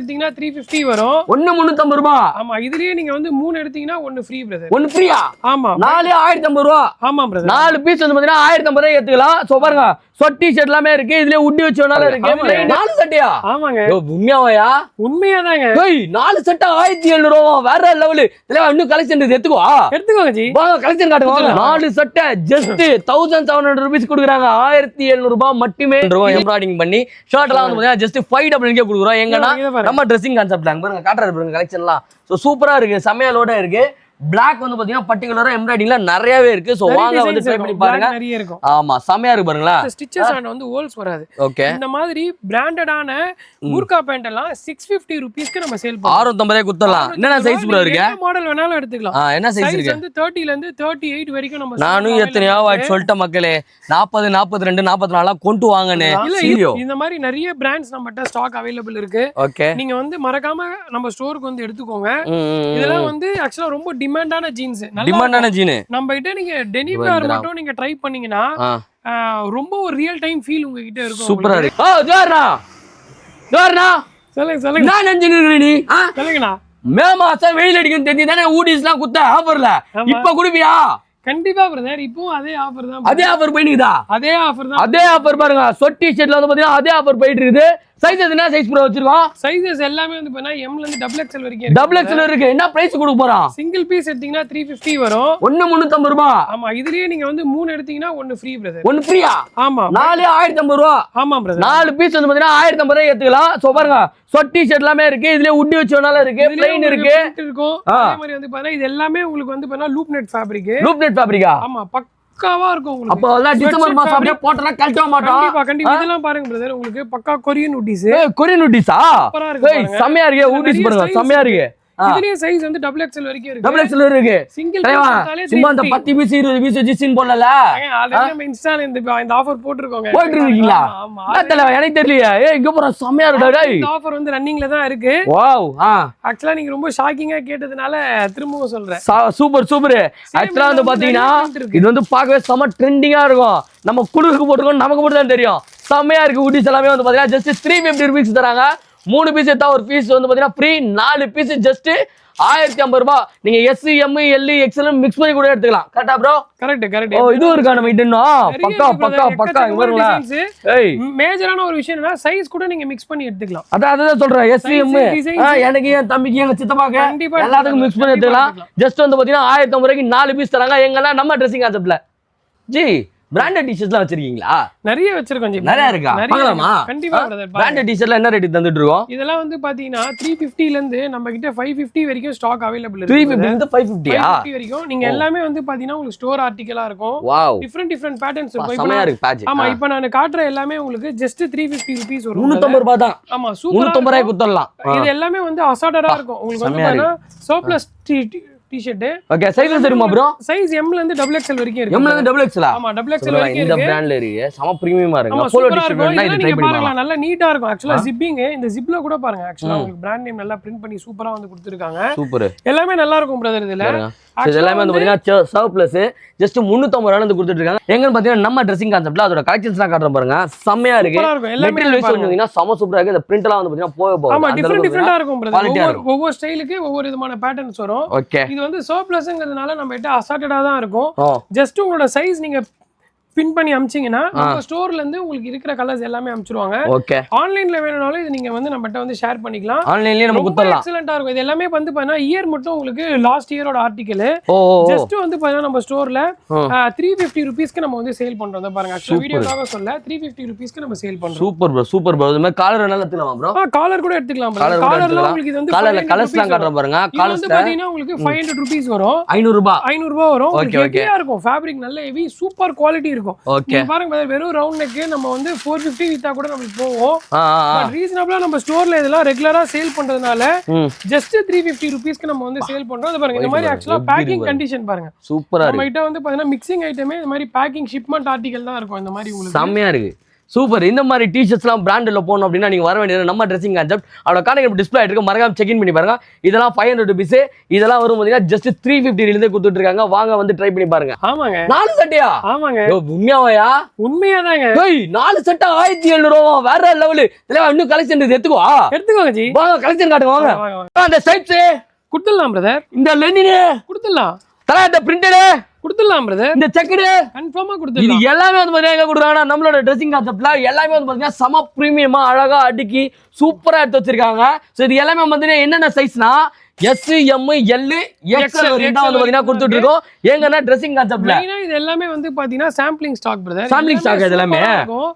எடுத்தீங்கன்னா 350 வரும். ஒண்ணு 350 ரூபாய். ஆமா, இதுலயே நீங்க வந்து 3 எடுத்தீங்கன்னா ஒன்னு ஃப்ரீ பிரதர். ஒன்னு ஃப்ரீயா? ஆமா, 4 1050 ரூபாய். ஆமா பிரதர். 4 பீஸ் வந்து பாத்தீங்கன்னா 1050 ரூபாய் ஏத்துக்கலாம். சோ பாருங்க, சொட்டி ஷர்ட் எல்லாமே இருக்கு. இதுலயே உட்டி வச்சனால இருக்கு. 4 செட்டியா? ஆமாங்க. உண்மையாவாயா? உண்மையாதாங்க. ஏய் 4 செட் 1700 ரூபாய். வேற லெவல். இதல இன்னும் கலெக்ஷன் இருக்கு, எடுத்துக்கோங்க ஜி. வாங்க கலெக்ஷன் காட்டுங்க. 4 செட் ஜஸ்ட் 1700 ரூபாய்க்கு கொடுக்குறாங்க. 1700 ரூபாய் மட்டுமே. எம்ப்ராய்டிங் பண்ணி ஷர்ட் எல்லாம் வந்து பாத்தீங்கன்னா ஜஸ்ட் 500 க்கு கொடுக்குறோம். எங்கனா நம்ம ட்ரெஸ்ஸிங் கான்செப்ட்ல பாருங்க காட்டுறது பாருங்க கலெக்ஷன்லாம். சோ சூப்பரா இருக்கு, செமையா லோடா இருக்கு. Black வந்து பாத்தீங்கன்னா பர்టిక్యులரா எம்ப்ராய்டிங்ல நிறையவே இருக்கு. சோ வாங்க வந்து ட்ரை பண்ணி பாருங்க. நிறைய இருக்கும். ஆமா, செமையா இருக்கு பாருங்களா. ஸ்டிச்சஸ் ஆன வந்து ஹோல்ஸ் வராது. ஓகே. இந்த மாதிரி பிராண்டடான கூர்கா பேண்ட் எல்லாம் 650 ரூபீஸ்க்கு நம்ம சேல் பண்றோம். 650 குத்தலாம். என்னென்ன சைஸ் ப்ரோ இருக்கு? என்ன மாடல் வேணாலும் எடுத்துக்கலாம். என்ன சைஸ் இருக்கு? வந்து 30 ல இருந்து 38 வரைக்கும் நம்ம. நானும் எத்தனையோ வாட் சொல்லிட்டேன் மக்களே. 40 42 44 கொண்டு வாங்கனே. சீரியோ. இந்த மாதிரி நிறைய பிராண்ட்ஸ் நம்மட்ட ஸ்டாக் அவேலபிள் இருக்கு. ஓகே. நீங்க வந்து மறக்காம நம்ம ஸ்டோருக்கு வந்து எடுத்துக்கோங்க. இதெல்லாம் வந்து एक्चुअली ரொம்ப டிமாண்டான ஜீன்ஸ். டிமாண்டான ஜீன். நம்ம கிட்ட நீங்க டெனிம் வேர் மட்டும் நீங்க ட்ரை பண்ணீங்கனா ரொம்ப ஒரு ரியல் டைம் ஃபீல் உங்க கிட்ட இருக்கும். சூப்பரா இருக்கு. ஜோர்னா சொல்லுங்க. நான் இன்ஜினியர் நீ. சொல்லுங்கண்ணா. மே மாசம் வெயில் அடிக்கும் தெரிஞ்சுதானே ஊடிஸ்லாம் குத்த ஆஃபர்ல. இப்ப குடுப்பியா? கண்டிப்பா பிரதர். இப்போ அதே ஆஃபர் தான். அதே ஆஃபர் போயிடுதா? அதே ஆஃபர் தான். அதே ஆஃபர் பாருங்க. சொட்டி ஷர்ட்ல வந்து பாத்தீங்கன்னா அதே ஆஃபர் போயிட்டு இருக்குது. சைஸ் என்ன சைஸ் ப்ரோ வச்சிருக்கோம்? சைஸஸ் எல்லாமே வந்து பண்ணா M ல இருந்து XXL வரைக்கும் இருக்கு. XXL இருக்கு. என்ன பிரைஸ் கொடுக்க போறோம்? சிங்கிள் பீஸ் எடுத்தீங்கன்னா 350 வரும். ஒண்ணு 350 ரூபாய். ஆமா, இதுலயே நீங்க வந்து 3 எடுத்தீங்கன்னா ஒன்னு ஃப்ரீ பிரதர். ஒன்னு ஃப்ரீயா? ஆமா. 4 1050 ரூபாய். ஆமா பிரதர். 4 பீஸ் வந்து பாத்தீங்கன்னா 1050 ரூபாய் ஏத்துக்கலாம். சோ பாருங்க, சொட்டி ஷர்ட் எல்லாமே இருக்கு. இதுலயே உட்டி வச்சனால இருக்கு. ப்ளைன் இருக்கு. இருக்கும். அதே மாதிரி வந்து பாத்தா இது எல்லாமே உங்களுக்கு வந்து பாத்தா loop knit fabric. Loop knit ஃபேப்ரிக்கா? ஆமா, பக்காவா இருக்கும் உங்களுக்கு. அப்ப எல்லாம் டிசம்பர் மாசம் அப்படியே போட்டனா கழட்ட மாட்டோம். கண்டிப்பா. இதெல்லாம் பாருங்க பிரதர், உங்களுக்கு பக்கா கொரியன் ஊட்டிஸ். கொரியன் ஊட்டிஸா? சூப்பரா இருக்கு பாருங்க. செமையா இருக்கு. ஊட்டிஸ் பாருங்க, செமையா இருக்கு. இதுலயே சைஸ் வந்து XXL வரைக்கும் இருக்கு. XXL இருக்கு. சிங்கிள் பீஸ் சும்மா அந்த 10 பீஸ் 20 பீஸ் ஜிசின் போடல. ஆல்ரெடி நம்ம இன்ஸ்டால இந்த ஆஃபர் போட்டுருக்கோங்க. போட்டுருக்கீங்களா? ஆமா. அதல எனக்கு தெரியலையே. ஏய் இங்க போற செமையா இருக்குடா டேய். இந்த ஆஃபர் வந்து ரன்னிங்ல தான் இருக்கு. வாவ். एक्चुअली நீங்க ரொம்ப ஷாக்கிங்கா கேட்டதனால திரும்பவும் சொல்றேன். சூப்பர். एक्चुअली வந்து பாத்தீங்கன்னா இது வந்து பார்க்கவே செம ட்ரெண்டிங்கா இருக்கும். நம்ம குளுக்கு போட்டுறோம், நமக்கு மட்டும் தான் தெரியும். செமையா இருக்கு. ஊட்டிஸ் எல்லாமே வந்து பாத்தீங்கன்னா ஜஸ்ட் 350 ரூபீஸ் தராங்க. 3 பீஸ் எடுத்தா ஒரு பீஸ் வந்து பாத்தீங்கன்னா ஃப்ரீ. 4 பீஸ் ஜஸ்ட் 1050 ரூபாய். நீங்க S M L XL mix பண்ணி கூட எடுத்துக்கலாம். கரெக்ட்டா ப்ரோ? கரெக்ட். ஓ, இது இருக்கா நம்ம இன்னும்? பக்கா இங்க பாருங்க. ஏய் மேஜரான ஒரு விஷயம் என்ன, சைஸ் கூட நீங்க மிக்ஸ் பண்ணி எடுத்துக்கலாம். அதான் சொல்றேன். S M எனக்கு என் தம்பிக்கு எங்க சித்தப்பாக்கு எல்லாத்துக்கும் மிக்ஸ் பண்ணி எடுத்துக்கலாம். ஜஸ்ட் வந்து பாத்தீங்கன்னா 1050 ரூபாய்க்கு 4 பீஸ் தராங்க. எங்கன்னா நம்ம ட்ரெஸ்ஸிங் கான்செப்ட்ல. ஜி பிராண்டட் டி-ஷர்ட்லாம் வச்சிருக்கீங்களா? நிறைய வச்சிருக்கோம் ஜி. நிறைய இருக்கா? பார்க்கலாமா? கண்டிப்பா பிரதர். பிராண்டட் டி-ஷர்ட்ல என்ன ரேட் தந்துட்டு இருக்கோம்? இதெல்லாம் வந்து பாத்தீங்கன்னா 350 ல இருந்து நம்ம கிட்ட 550 வரைக்கும் ஸ்டாக் அவேலபிள் இருக்கு. 350 ல இருந்து 550 வரைக்கும் நீங்க எல்லாமே வந்து பாத்தீங்கன்னா உங்களுக்கு ஸ்டோர் ஆர்டிகலா இருக்கும். வாவ். டிஃபரண்ட் பேட்டர்ன்ஸ் இருக்கும். செமையா இருக்கு பேட்ச். ஆமா, இப்போ நான் காட்ற எல்லாமே உங்களுக்கு ஜஸ்ட் 350 ரூபீஸ் வரும். 350 ரூபாய் தான். ஆமா, சூப்பரா 350 ரூபாய் குத்தறலாம். இது எல்லாமே வந்து அசார்ட்டடா இருக்கும். உங்களுக்கு வந்து பாத்தீங்கன்னா சர்ப்ளஸ் டி-ஷர்ட். ஓகே, சைஸ் தெரியுமா ப்ரோ? சைஸ் M ல இருந்து XXL வரைக்கும் இருக்கு. M ல இருந்து XXL. ஆமா, XXL வரைக்கும் இந்த இருக்கு. பிராண்ட்ல இருக்கு. செம பிரீமியமா இருக்கு. போலோ டி-ஷர்ட் வேணா இது ட்ரை பண்ணி பாருங்க. நல்லா நீட்டா இருக்கும். एक्चुअली ஜிப்பிங் இந்த ஜிப்ல கூட பாருங்க. एक्चुअली உங்களுக்கு பிராண்ட் நேம் நல்லா பிரிண்ட் பண்ணி சூப்பரா வந்து கொடுத்திருக்காங்க. சூப்பர். எல்லாமே நல்லா இருக்கும் பிரதர். இதுல இது எல்லாமே வந்து பாத்தீங்கன்னா சர்ப்ளஸ் ஜஸ்ட் 350 ரூபாய்ல இருந்து கொடுத்துட்டு இருக்காங்க. எங்கன்னு பாத்தீங்கன்னா நம்ம ட்ரெஸ்ஸிங் கான்செப்ட்ல அதோட கலெக்ஷன்ஸ்லாம் காட்டுறேன் பாருங்க. செமையா இருக்கு. மெட்டீரியல் வைஸ் சொன்னீங்கன்னா செம சூப்பரா இருக்கு. இந்த பிரிண்ட் எல்லாம் வந்து பாத்தீங்கன்னா போக ஆமா, டிஃபரெண்டா இருக்கும் பிரதர். ஒவ்வொரு ஸ்டைலுக்கு ஒவ்வொரு விதமான பேட்டர்ன்ஸ் வரும். ஓகே. இது வந்து சர்ப்ளஸ்ங்கிறதுனால நம்ம கிட்ட அசார்ட்டடா தான் இருக்கும். ஜஸ்ட் உங்களோட சைஸ் நீங்க பின் பண்ணி அமிச்சிங்கன்னா நம்ம ஸ்டோர்ல இருந்து உங்களுக்கு இருக்கிற கலர்ஸ் எல்லாமே அமிச்சிடுவாங்க. ஓகே. ஆன்லைன்ல வேணும்னாலும் இது நீங்க வந்து நம்மட்ட வந்து ஷேர் பண்ணிக்கலாம். ஆன்லைன்லயே நம்ம குத்தறலாம். எக்ஸலென்ட்டா இருக்கும். இது எல்லாமே வந்து பாத்தீங்கன்னா இயர் மட்டும் உங்களுக்கு லாஸ்ட் இயரோட ஆர்டிகல். ஜஸ்ட் வந்து பாத்தீங்கன்னா நம்ம ஸ்டோர்ல 350 ரூபீஸ்க்கு நம்ம வந்து சேல் பண்றோம். அத பாருங்க. एक्चुअली வீடியோக்காக சொல்ல 350 ரூபீஸ்க்கு நம்ம சேல் பண்றோம். Super bro. இந்த மாதிரி காலர் என்ன எடுத்துக்கலாம் ப்ரோ? காலர் கூட எடுத்துக்கலாம் ப்ரோ. காலர்ல உங்களுக்கு இது வந்து காலர்ல கலர்ஸ்லாம் காட்டுறேன் பாருங்க. காலர்ஸ் வந்து பாத்தீங்கன்னா உங்களுக்கு 500 ரூபீஸ் வரும். 500 ரூபாய். 500 ரூபாய் வரும். ஹெவியா இருக்கும். ஃபேப்ரிக் நல்ல ஹெவி சூப்பர் குவாலிட்டி இருக்கும். ஓகே. வெறும் ரவுண்ட் நெக் நம்ம வந்து 450 வித்தா கூட நமக்கு போகும். பட் ரீசனபிளா நம்ம ஸ்டோர்ல இதெல்லாம் ரெகுலரா சேல் பண்றதுனால ஜஸ்ட் 350 ரூபீஸ்க்கு நம்ம வந்து சேல் பண்றோம். அது பாருங்க. இந்த மாதிரி एक्चुअली பேக்கிங் கண்டிஷன் பாருங்க. சூப்பரா இருக்கு. நம்ம கிட்ட வந்து பாத்தீங்கன்னா மிக்சிங் ஐட்டமே இந்த மாதிரி பேக்கிங் ஷிப்மென்ட் ஆர்டிகல் தான் இருக்கும். இந்த மாதிரி உங்களுக்கு செமையா இருக்கு. சூப்பர். இந்த மாதிரி டிஷர்ட்ஸ்லாம் பிராண்டில் போகணும் அப்படின்னா நீங்கள் வர வேண்டியது நம்ம ட்ரெஸ்ஸிங் கான்செப்ட். அவரோட கான்டெக்ட் டிஸ்பிளே ஆகிட்டு மறக்காம செக் இன் பண்ணி பாருங்க. இதெல்லாம் 500 rupees. இதெல்லாம் வரும் பார்த்தீங்கன்னா ஜஸ்ட் 350 கொடுத்துட்டு இருக்காங்க. வாங்க வந்து ட்ரை பண்ணி பாருங்க. ஆமாங்க 4 சட்டையா? ஆமாங்க உண்மையாவையா? உண்மையாதாங்க. 4 சட்டை 1700 ரூபா. வேற லெவலு. இன்னும் கலெக்ஷன் எடுத்துக்கோங்க ஜி. வாங்க கலெக்ஷன் காட்டுங்க வாங்க. அந்த ஸ்ட்ரைப்ஸ் கொடுத்துடலாம் பிரதர். இந்த லெனின் கொடுத்துடலாம். தல இந்த பிரிண்டட் கொடுத்துடலாம் பிரதர். இந்த செக்கடு கன்ஃபார்மா இது கொடுத்துடலாம். எல்லாமே வந்து பாத்தீங்கன்னா எங்க கொடுக்குறாங்கன்னா நம்மளோட ட்ரெஸ்ஸிங் கான்செப்ட்ல எல்லாமே வந்து பாத்தீங்கன்னா சம பிரீமியமா அழகா அடுக்கி சூப்பரா எடுத்து வச்சிருக்காங்க. சோ இது எல்லாமே வந்து என்னென்ன சைஸ்னா S, M, L, XL வரைக்கும் தான் வந்து பாத்தீங்கன்னா கொடுத்துட்டு இருக்கோம். எங்கன்னா ட்ரெஸ்ஸிங் கான்செப்ட்ல மெயினா இது எல்லாமே வந்து பாத்தீங்கன்னா sampling stock brother. Sampling stock இது எல்லாமே.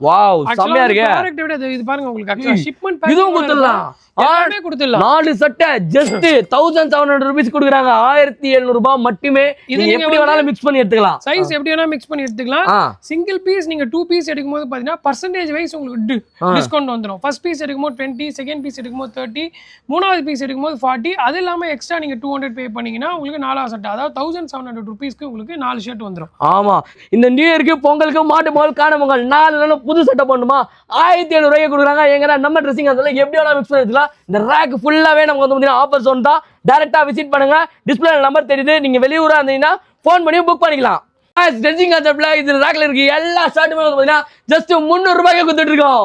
வாவ் செமையா இருக்கு. ப்ராடக்ட் விட இது பாருங்க உங்களுக்கு ஆக்சுவலா ஷிப்மென்ட் பேக் இதுவும் கொடுத்துடலாம். எல்லாமே கொடுத்துடலாம். 4 சட்டை ஜஸ்ட் 1700 rupees கொடுக்குறாங்க. 1700 ரூபாய் மட்டுமே. இது எப்படி வேணாலும் மிக்ஸ் பண்ணி எடுத்துக்கலாம். சைஸ் எப்படி வேணா மிக்ஸ் பண்ணி எடுத்துக்கலாம். சிங்கிள் பீஸ் நீங்க 2 பீஸ் எடுக்கும்போது பாத்தீங்கன்னா பர்சன்டேஜ் வைஸ் உங்களுக்கு டிஸ்கவுண்ட் வந்துரும். ஃபர்ஸ்ட் பீஸ் எடுக்கும்போது 20, செகண்ட் பீஸ் எடுக்கும்போது 30, மூணாவது பீஸ் எடுக்கும்போது 40. அது இல்லாம எக்ஸ்ட்ரா நீங்க 200 பே பண்ணீங்கன்னா உங்களுக்கு 4 சட்டை அதாவது 1700 rupeesக்கு உங்களுக்கு 4 ஷர்ட் வந்துரும். ஆமா இந்த நியூ இயருக்கு பொங்கலுக்கு மாட்டு பொங்கல் காண பொங்கல் 4 நாளும் புது சட்டை பண்ணுமா 1700 ரூபாய்க்கு கொடுக்குறாங்க. எங்கடா நம்ம ட்ரெஸ்ஸிங் அதெல்லாம் எப்படி வேணா மிக்ஸ் பண்ணி எடுத்துக்கலாம். இந்த ரேக் ஃபுல்லாவே நமக்கு வந்து ஆஃபர் ஜோன் தான். டைரக்டா விசிட் பண்ணுங்க. டிஸ்பிளே நம்பர் தெரியுது. நீங்க வெளியூரா இருந்தீங்கன்னா ஃபோன் பண்ணி புக் பண்ணிக்கலாம். ட்ரெஸ்ஸிங் கான்செப்ட்ல இது ரேக்ல இருக்கு எல்லா ஷர்ட்டுமே வந்து பாத்தீங்கன்னா ஜஸ்ட் 300 ரூபாய்க்கு கொடுத்துட்டு இருக்கோம்.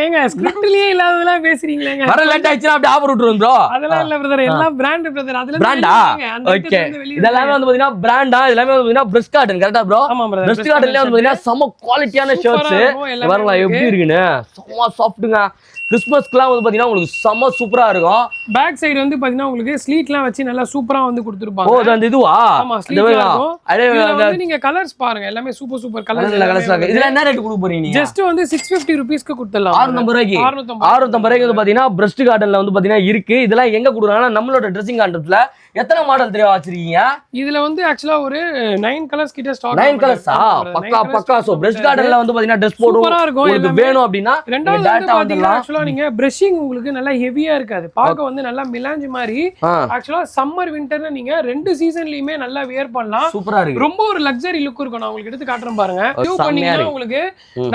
ஏங்க ஸ்கிரிப்ட்லயே இல்லாததெல்லாம் பேசுறீங்களேங்க. வர லேட் ஆயிடுச்சுனா அப்படியே ஆஃபர் விட்டுறோம் ப்ரோ. அதெல்லாம் இல்ல பிரதர். எல்லாம் பிராண்ட் பிரதர். அதெல்லாம் பிராண்டா? ஓகே. இதெல்லாம் வந்து பாத்தீங்கன்னா பிராண்டா? இதெல்லாம் வந்து பாத்தீங்கன்னா பிரஷ் காட்டன் கரெக்ட்டா ப்ரோ? ஆமா பிரதர். பிரஷ் காட்டன்ல வந்து பாத்தீங்கன்னா செம குவாலிட்டியான ஷர்ட்ஸ். வரலாம் எப்படி இருக்குன்னு. செம சாஃப்ட்டுங்க. கிறிஸ்மஸ்க்குலாம் வந்து பாத்தீங்கன்னா உங்களுக்கு செம சூப்பரா இருக்கும். பேக் சைடு வந்து பாத்தீங்கன்னா உங்களுக்கு ஸ்லீட்லாம் வச்சு நல்லா சூப்பரா வந்து கொடுத்திருப்பாங்க. ஓ அந்த இதுவா? ஆமா ஸ்லீட்லாம் இருக்கும். இதுல நீங்க கலர்ஸ் பாருங்க. எல்லாமே சூப்பர் கலர்ஸ். இதெல்லாம் என்ன ரேட் கொடுக்க போறீங்க நீங்க? ஜஸ்ட் வந்து 650 rupeesக்கு கொடுத்துடலாம். 650 ரூபாய்க்கு. 650 ரூபாய்க்கு வந்து பாத்தீங்கன்னா பிரஸ்ட் கார்டன்ல வந்து பாத்தீங்கன்னா இருக்கு. இதெல்லாம் எங்க கொடுக்குறாங்கன்னா நம்மளோட ட்ரெஸ்ஸிங் கான்செப்ட்ல எத்தனை மாடல் தெரியும் வச்சிருக்கீங்க? இதுல வந்து ஆக்சுவலா ஒரு 9 கலர்ஸ் கிட்ட ஸ்டாக். 9 கலர்ஸா? பக்கா. சோ பிரஷ் கார்டன்ல வந்து பாத்தீங்கன்னா Dress போடும். உங்களுக்கு வேணும் அப்படினா நீங்க டைரக்டா வந்துடலாம். ஆக்சுவலா நீங்க பிரஷிங் உங்களுக்கு நல்லா ஹெவியா இருக்காது. பார்க்க வந்து நல்லா மிலாஞ்ச் மாதிரி. ஆக்சுவலா சம்மர் விண்டர்ல நீங்க ரெண்டு சீசன்லயுமே நல்லா வியர் பண்ணலாம். சூப்பரா இருக்கு. ரொம்ப ஒரு லக்ஸரி லுக் இருக்கும். நான் உங்களுக்கு எடுத்து காட்டுறேன் பாருங்க. வியூ பண்ணீங்கன்னா உங்களுக்கு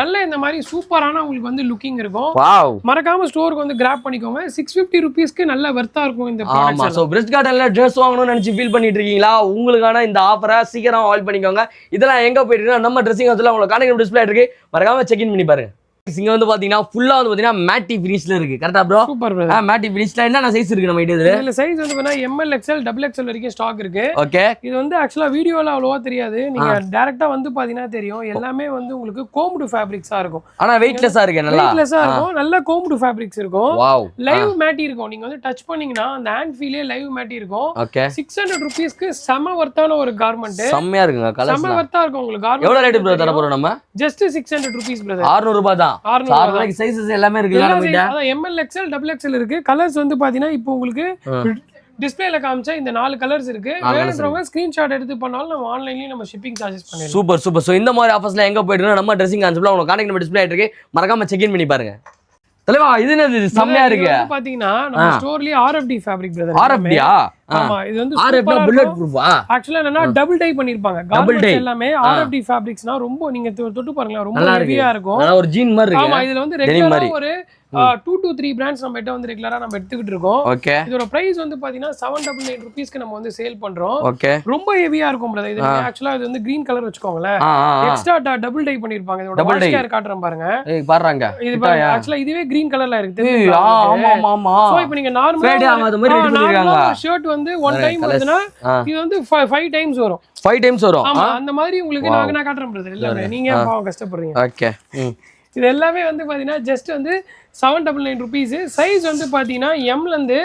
நல்ல இந்த மாதிரி சூப்பரான உங்களுக்கு வந்து லுக்கிங் இருக்கும். வாவ். மறக்காம ஸ்டோருக்கு வந்து கிராப் பண்ணிக்கோங்க. 650 rupeesக்கு நல்ல வர்த்தா இருக்கும் இந்த ப்ராடக்ட்ஸ். ஆமா. சோ பிரஷ் கார்டன்ல வாங்கணும்னு நினைச்சு ஃபீல் பண்ணிட்டு இருக்கீங்களா? உங்களுக்கான இந்த ஆஃபரை சீக்கிரம் ஆல் பண்ணிக்கோங்க. இதெல்லாம் எங்க போயிட்டு நம்ம ட்ரெஸ்ஸிங் ஹவுஸ்ல உங்களுக்கு கான்டாக்ட் டிஸ்ப்ளே இருக்கு. மறக்காம செக் இன் பண்ணி பாருங்க. இங்க வந்து பாத்தீங்கன்னா ஃபுல்லா வந்து பாத்தீங்கன்னா மேட்டி ஃபினிஷ்ல இருக்கு. கரெக்ட்டா ப்ரோ? Super bro. மேட்டி ஃபினிஷ்ல என்ன சைஸ் இருக்கு நம்ம கிட்ட? இதுல சைஸ் வந்து பாத்தீங்கன்னா ML, XL, XXL வரைக்கும் ஸ்டாக் இருக்கு. ஓகே. இது வந்து ஆக்சுவலா வீடியோல அவ்வளவா தெரியாது. நீங்க டைரக்டா வந்து பாத்தீங்கன்னா தெரியும். எல்லாமே வந்து உங்களுக்கு கோம்டு ஃபேப்ரிக்ஸா இருக்கும். ஆனா வெயிட்லெஸ்ஸா இருக்கு. நல்லா வெயிட்லெஸ்ஸா இருக்கும். நல்ல கோம்டு ஃபேப்ரிக்ஸ் இருக்கும். வாவ். லைவ் மேட்டி இருக்கும். நீங்க வந்து டச் பண்ணீங்கன்னா அந்த ஹேண்ட் ஃபீலே லைவ் மேட்டி இருக்கும். ஓகே. 600 rupeesக்கு செம வர்த்தான ஒரு கார்மெண்ட். செமையா இருக்குங்க. கலர்ஸ் செம வர்த்தா இருக்கும் உங்களுக்கு கார்மெண்ட். எவ்வளவு ரேட் ப்ரோ தர போறோம் நம்ம? Just 600 rupees brother. 600 ரூபாய் தான். 600 ரூபாய்க்கு சைஸஸ் எல்லாமே இருக்கு. அதான் ML, XL, XXL இருக்கு. கலர்ஸ் வந்து பாத்தீங்கன்னா இப்போ உங்களுக்கு டிஸ்ப்ளேல காமிச்சா இந்த 4 கலர்ஸ் இருக்கு. வேணும்ன்றவங்க ஸ்கிரீன்ஷாட் எடுத்து பண்ணாலும் நம்ம ஆன்லைன்லயே நம்ம ஷிப்பிங் சார்ஜஸ் பண்ணிடலாம். சூப்பர். சோ இந்த மாதிரி ஆஃபர்ஸ்ல எங்க போயிடுறோம் நம்ம ட்ரெஸ்ஸிங் கான்செப்ட்ல உங்களுக்கு கான்டாக்ட் நம்பர் டிஸ்ப்ளே இருக்கு. மறக்காம செக் இன் பண்ணி பாருங்க. தலைவா இது என்னது செமையா இருக்கு. பாத்தீங்கன்னா நம்ம ஸ்டோர்லயே RFD ஃபேப்ரிக் பிரதர். RFDயா? ஆமா இது வந்து RFD புல்லட் ப்ரூஃபா? ஆக்சுவலா என்னன்னா டபுள் டை பண்ணிருப்பாங்க. கார்மெண்ட்ஸ் எல்லாமே RFD ஃபேப்ரிக்ஸ்னா ரொம்ப நீங்க தொட்டு பாருங்க ரொம்ப ஹெவியா இருக்கும். நல்லா ஒரு ஜீன் மாதிரி இருக்கு. ஆமா இதுல வந்து ரெகுலரா ஒரு 2 to 3 பிராண்ட்ஸ் நம்ம கிட்ட வந்து ரெகுலரா நம்ம எடுத்துக்கிட்டு இருக்கோம். ஓகே. இதோட பிரைஸ் வந்து பாத்தீங்கன்னா 799 rupeesக்கு நம்ம வந்து சேல் பண்றோம். ஓகே. ரொம்ப ஹெவியா இருக்கும் பிரதர். இது ஆக்சுவலா இது வந்து கிரீன் கலர் வெச்சுக்கோங்களேன். எக்ஸ்ட்ரா டபுள் டை பண்ணிருப்பாங்க. இதோட வாஷ் கேர் காட்றேன் பாருங்க. ஏய் பாருங்க. இது பாருங்க ஆக்சுவலா இதுவே கிரீன் கலர்ல இருக்கு. ஆமா. சோ இப்போ நீங்க நார்மலா அது மாதிரி ரெடி பண்ணிருக்காங்க. ஷர்ட் வந்து 1 டைம் வருதுனா இது வந்து 5 டைம்ஸ் வரும். 5 டைம்ஸ் வரும். ஆமா அந்த மாதிரி உங்களுக்கு நான் காட்றேன் பிரதர். எல்லாமே நீங்க பாவம் கஷ்டப்படுறீங்க. ஓகே. இது எல்லாமே வந்து பாத்தீங்கன்னா ஜஸ்ட் வந்து 799 rupees. சைஸ் வந்து பாத்தீங்கன்னா M ல இருந்து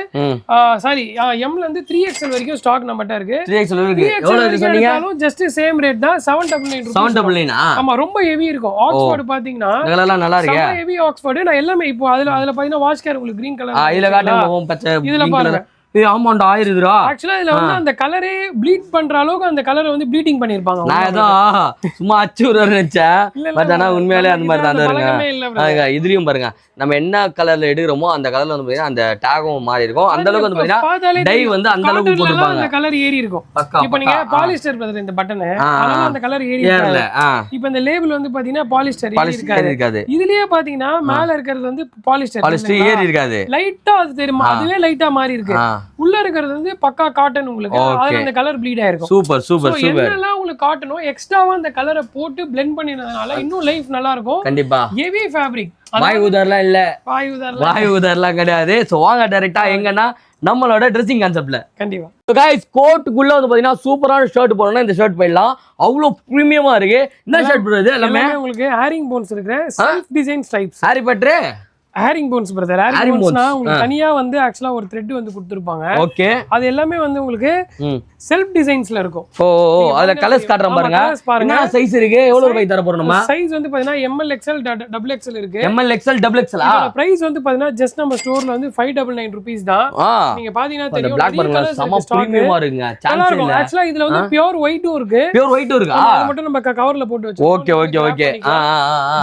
M ல இருந்து 3XL வரைக்கும் ஸ்டாக் நம்மட்ட இருக்கு. 3XL இருக்கு. எவ்வளவு இருக்கு சொன்னீங்க? ஜஸ்ட் சேம் ரேட் தான் 799 rupees. 799 ஆமா ரொம்ப ஹெவி இருக்கும். ஆக்ஸ்ஃபோர்ட் பாத்தீங்கன்னா இதெல்லாம் நல்லா இருக்கு. Heavy Oxford. நான் எல்லாமே இப்போ அதுல பாத்தீங்கன்னா வாஷ் கேர் உங்களுக்கு கிரீன் கலர். இதுல காட்டுங்க பச்சை. இதுல பாருங்க ஆமாண்டா 1000 ரூபா. ஆக்சுவலா இதுல வந்து அந்த கலரே ப்ளீட் பண்ற அளவுக்கு அந்த கலரை வந்து ப்ளீடிங் பண்ணிருப்பாங்க. நான் ஏதோ சும்மா அச்சு விடுறேன்னு நினைச்சேன். பட் ஆனா உண்மையிலே அந்த மாதிரி தான் இருக்கு. இதுலயும் பாருங்க நம்ம என்ன கலர்ல எடுக்கிறோமோ அந்த கலர்ல வந்து பாத்தீங்கன்னா அந்த டேகும் மாறி இருக்கும். அந்த அளவுக்கு வந்து பாத்தீங்கன்னா டை வந்து அந்த அளவுக்கு போட்டுருப்பாங்க. அந்த கலர் ஏறி இருக்கும். இப்போ நீங்க பாலிஸ்டர் பிரதர் இந்த பட்டன் அதனால அந்த கலர் ஏறி இருக்காது. இப்போ இந்த லேபிள் வந்து பாத்தீங்கன்னா பாலிஸ்டர் ஏறி இருக்காது. இதுலயே பாத்தீங்கன்னா மேல இருக்கிறது வந்து பாலிஸ்டர் ஏறி இருக்காது. லைட்டா அது தெரியுமா, அதுவே லைட்டா மாறி இருக்கு. உள்ள இருக்கிறது வந்து பக்கா காட்டன். உங்களுக்கு அதுல அந்த கலர் ப்ளீட் ஆயிருக்கும். Super super super. என்னெல்லாம் உங்களுக்கு காட்டணும் எக்ஸ்ட்ராவா அந்த கலரை போட்டு பிளெண்ட் பண்ணினதுனால இன்னும் லைஃப் நல்லா இருக்கும். கண்டிப்பா ஹெவி ஃபேப்ரிக். வாய் ஊதர்லாம் இல்ல, வாய் ஊதர்லாம் கிடையாது. சோ வாங்க டைரக்டா எங்கன்னா நம்மளோட ட்ரெஸ்ஸிங் கான்செப்ட்ல. கண்டிப்பா. So guys, கோட்டுக்குள்ள வந்து பாத்தீங்கன்னா சூப்பரான ஷர்ட் போறோம்னா இந்த ஷர்ட் போயிடலாம். அவ்வளவு பிரீமியமா இருக்கு. இந்த ஷர்ட் ப்ரோ இது எல்லாமே உங்களுக்கு ஹேரிங் போன்ஸ் இருக்கு. Self design stripes. ஹாரி பட்டர் ஹேரிங் போன்ஸ் பிரதர். ஹேரிங் போன்ஸ்னா உங்களுக்கு தனியா வந்து एक्चुअली ஒரு த்ரெட் வந்து கொடுத்திருப்பாங்க. ஓகே. அது எல்லாமே வந்து உங்களுக்கு செல்ஃப் டிசைன்ஸ்ல இருக்கும். ஓ அதுல கலர்ஸ் காட்றேன் பாருங்க. என்ன சைஸ் இருக்கு? எவ்வளவு ரூபாய் தர போறோம் நம்ம? சைஸ் வந்து பாத்தீனா ML XL double XL இருக்கு. ML XL double XL ஆ? இதோட பிரைஸ் வந்து பாத்தீனா ஜஸ்ட் நம்ம ஸ்டோர்ல வந்து 599 ரூபீஸ் தான். நீங்க பாத்தீங்கன்னா தெரியும். Black பாருங்க செம பிரீமியமா இருக்குங்க. சான்ஸ் இல்ல. एक्चुअली இதுல வந்து பியூர் ஒயிட்டும் இருக்கு. பியூர் ஒயிட்டும் இருக்கா? அது மட்டும் நம்ம கவர்ல போட்டு வச்சிருக்கோம். Okay okay okay.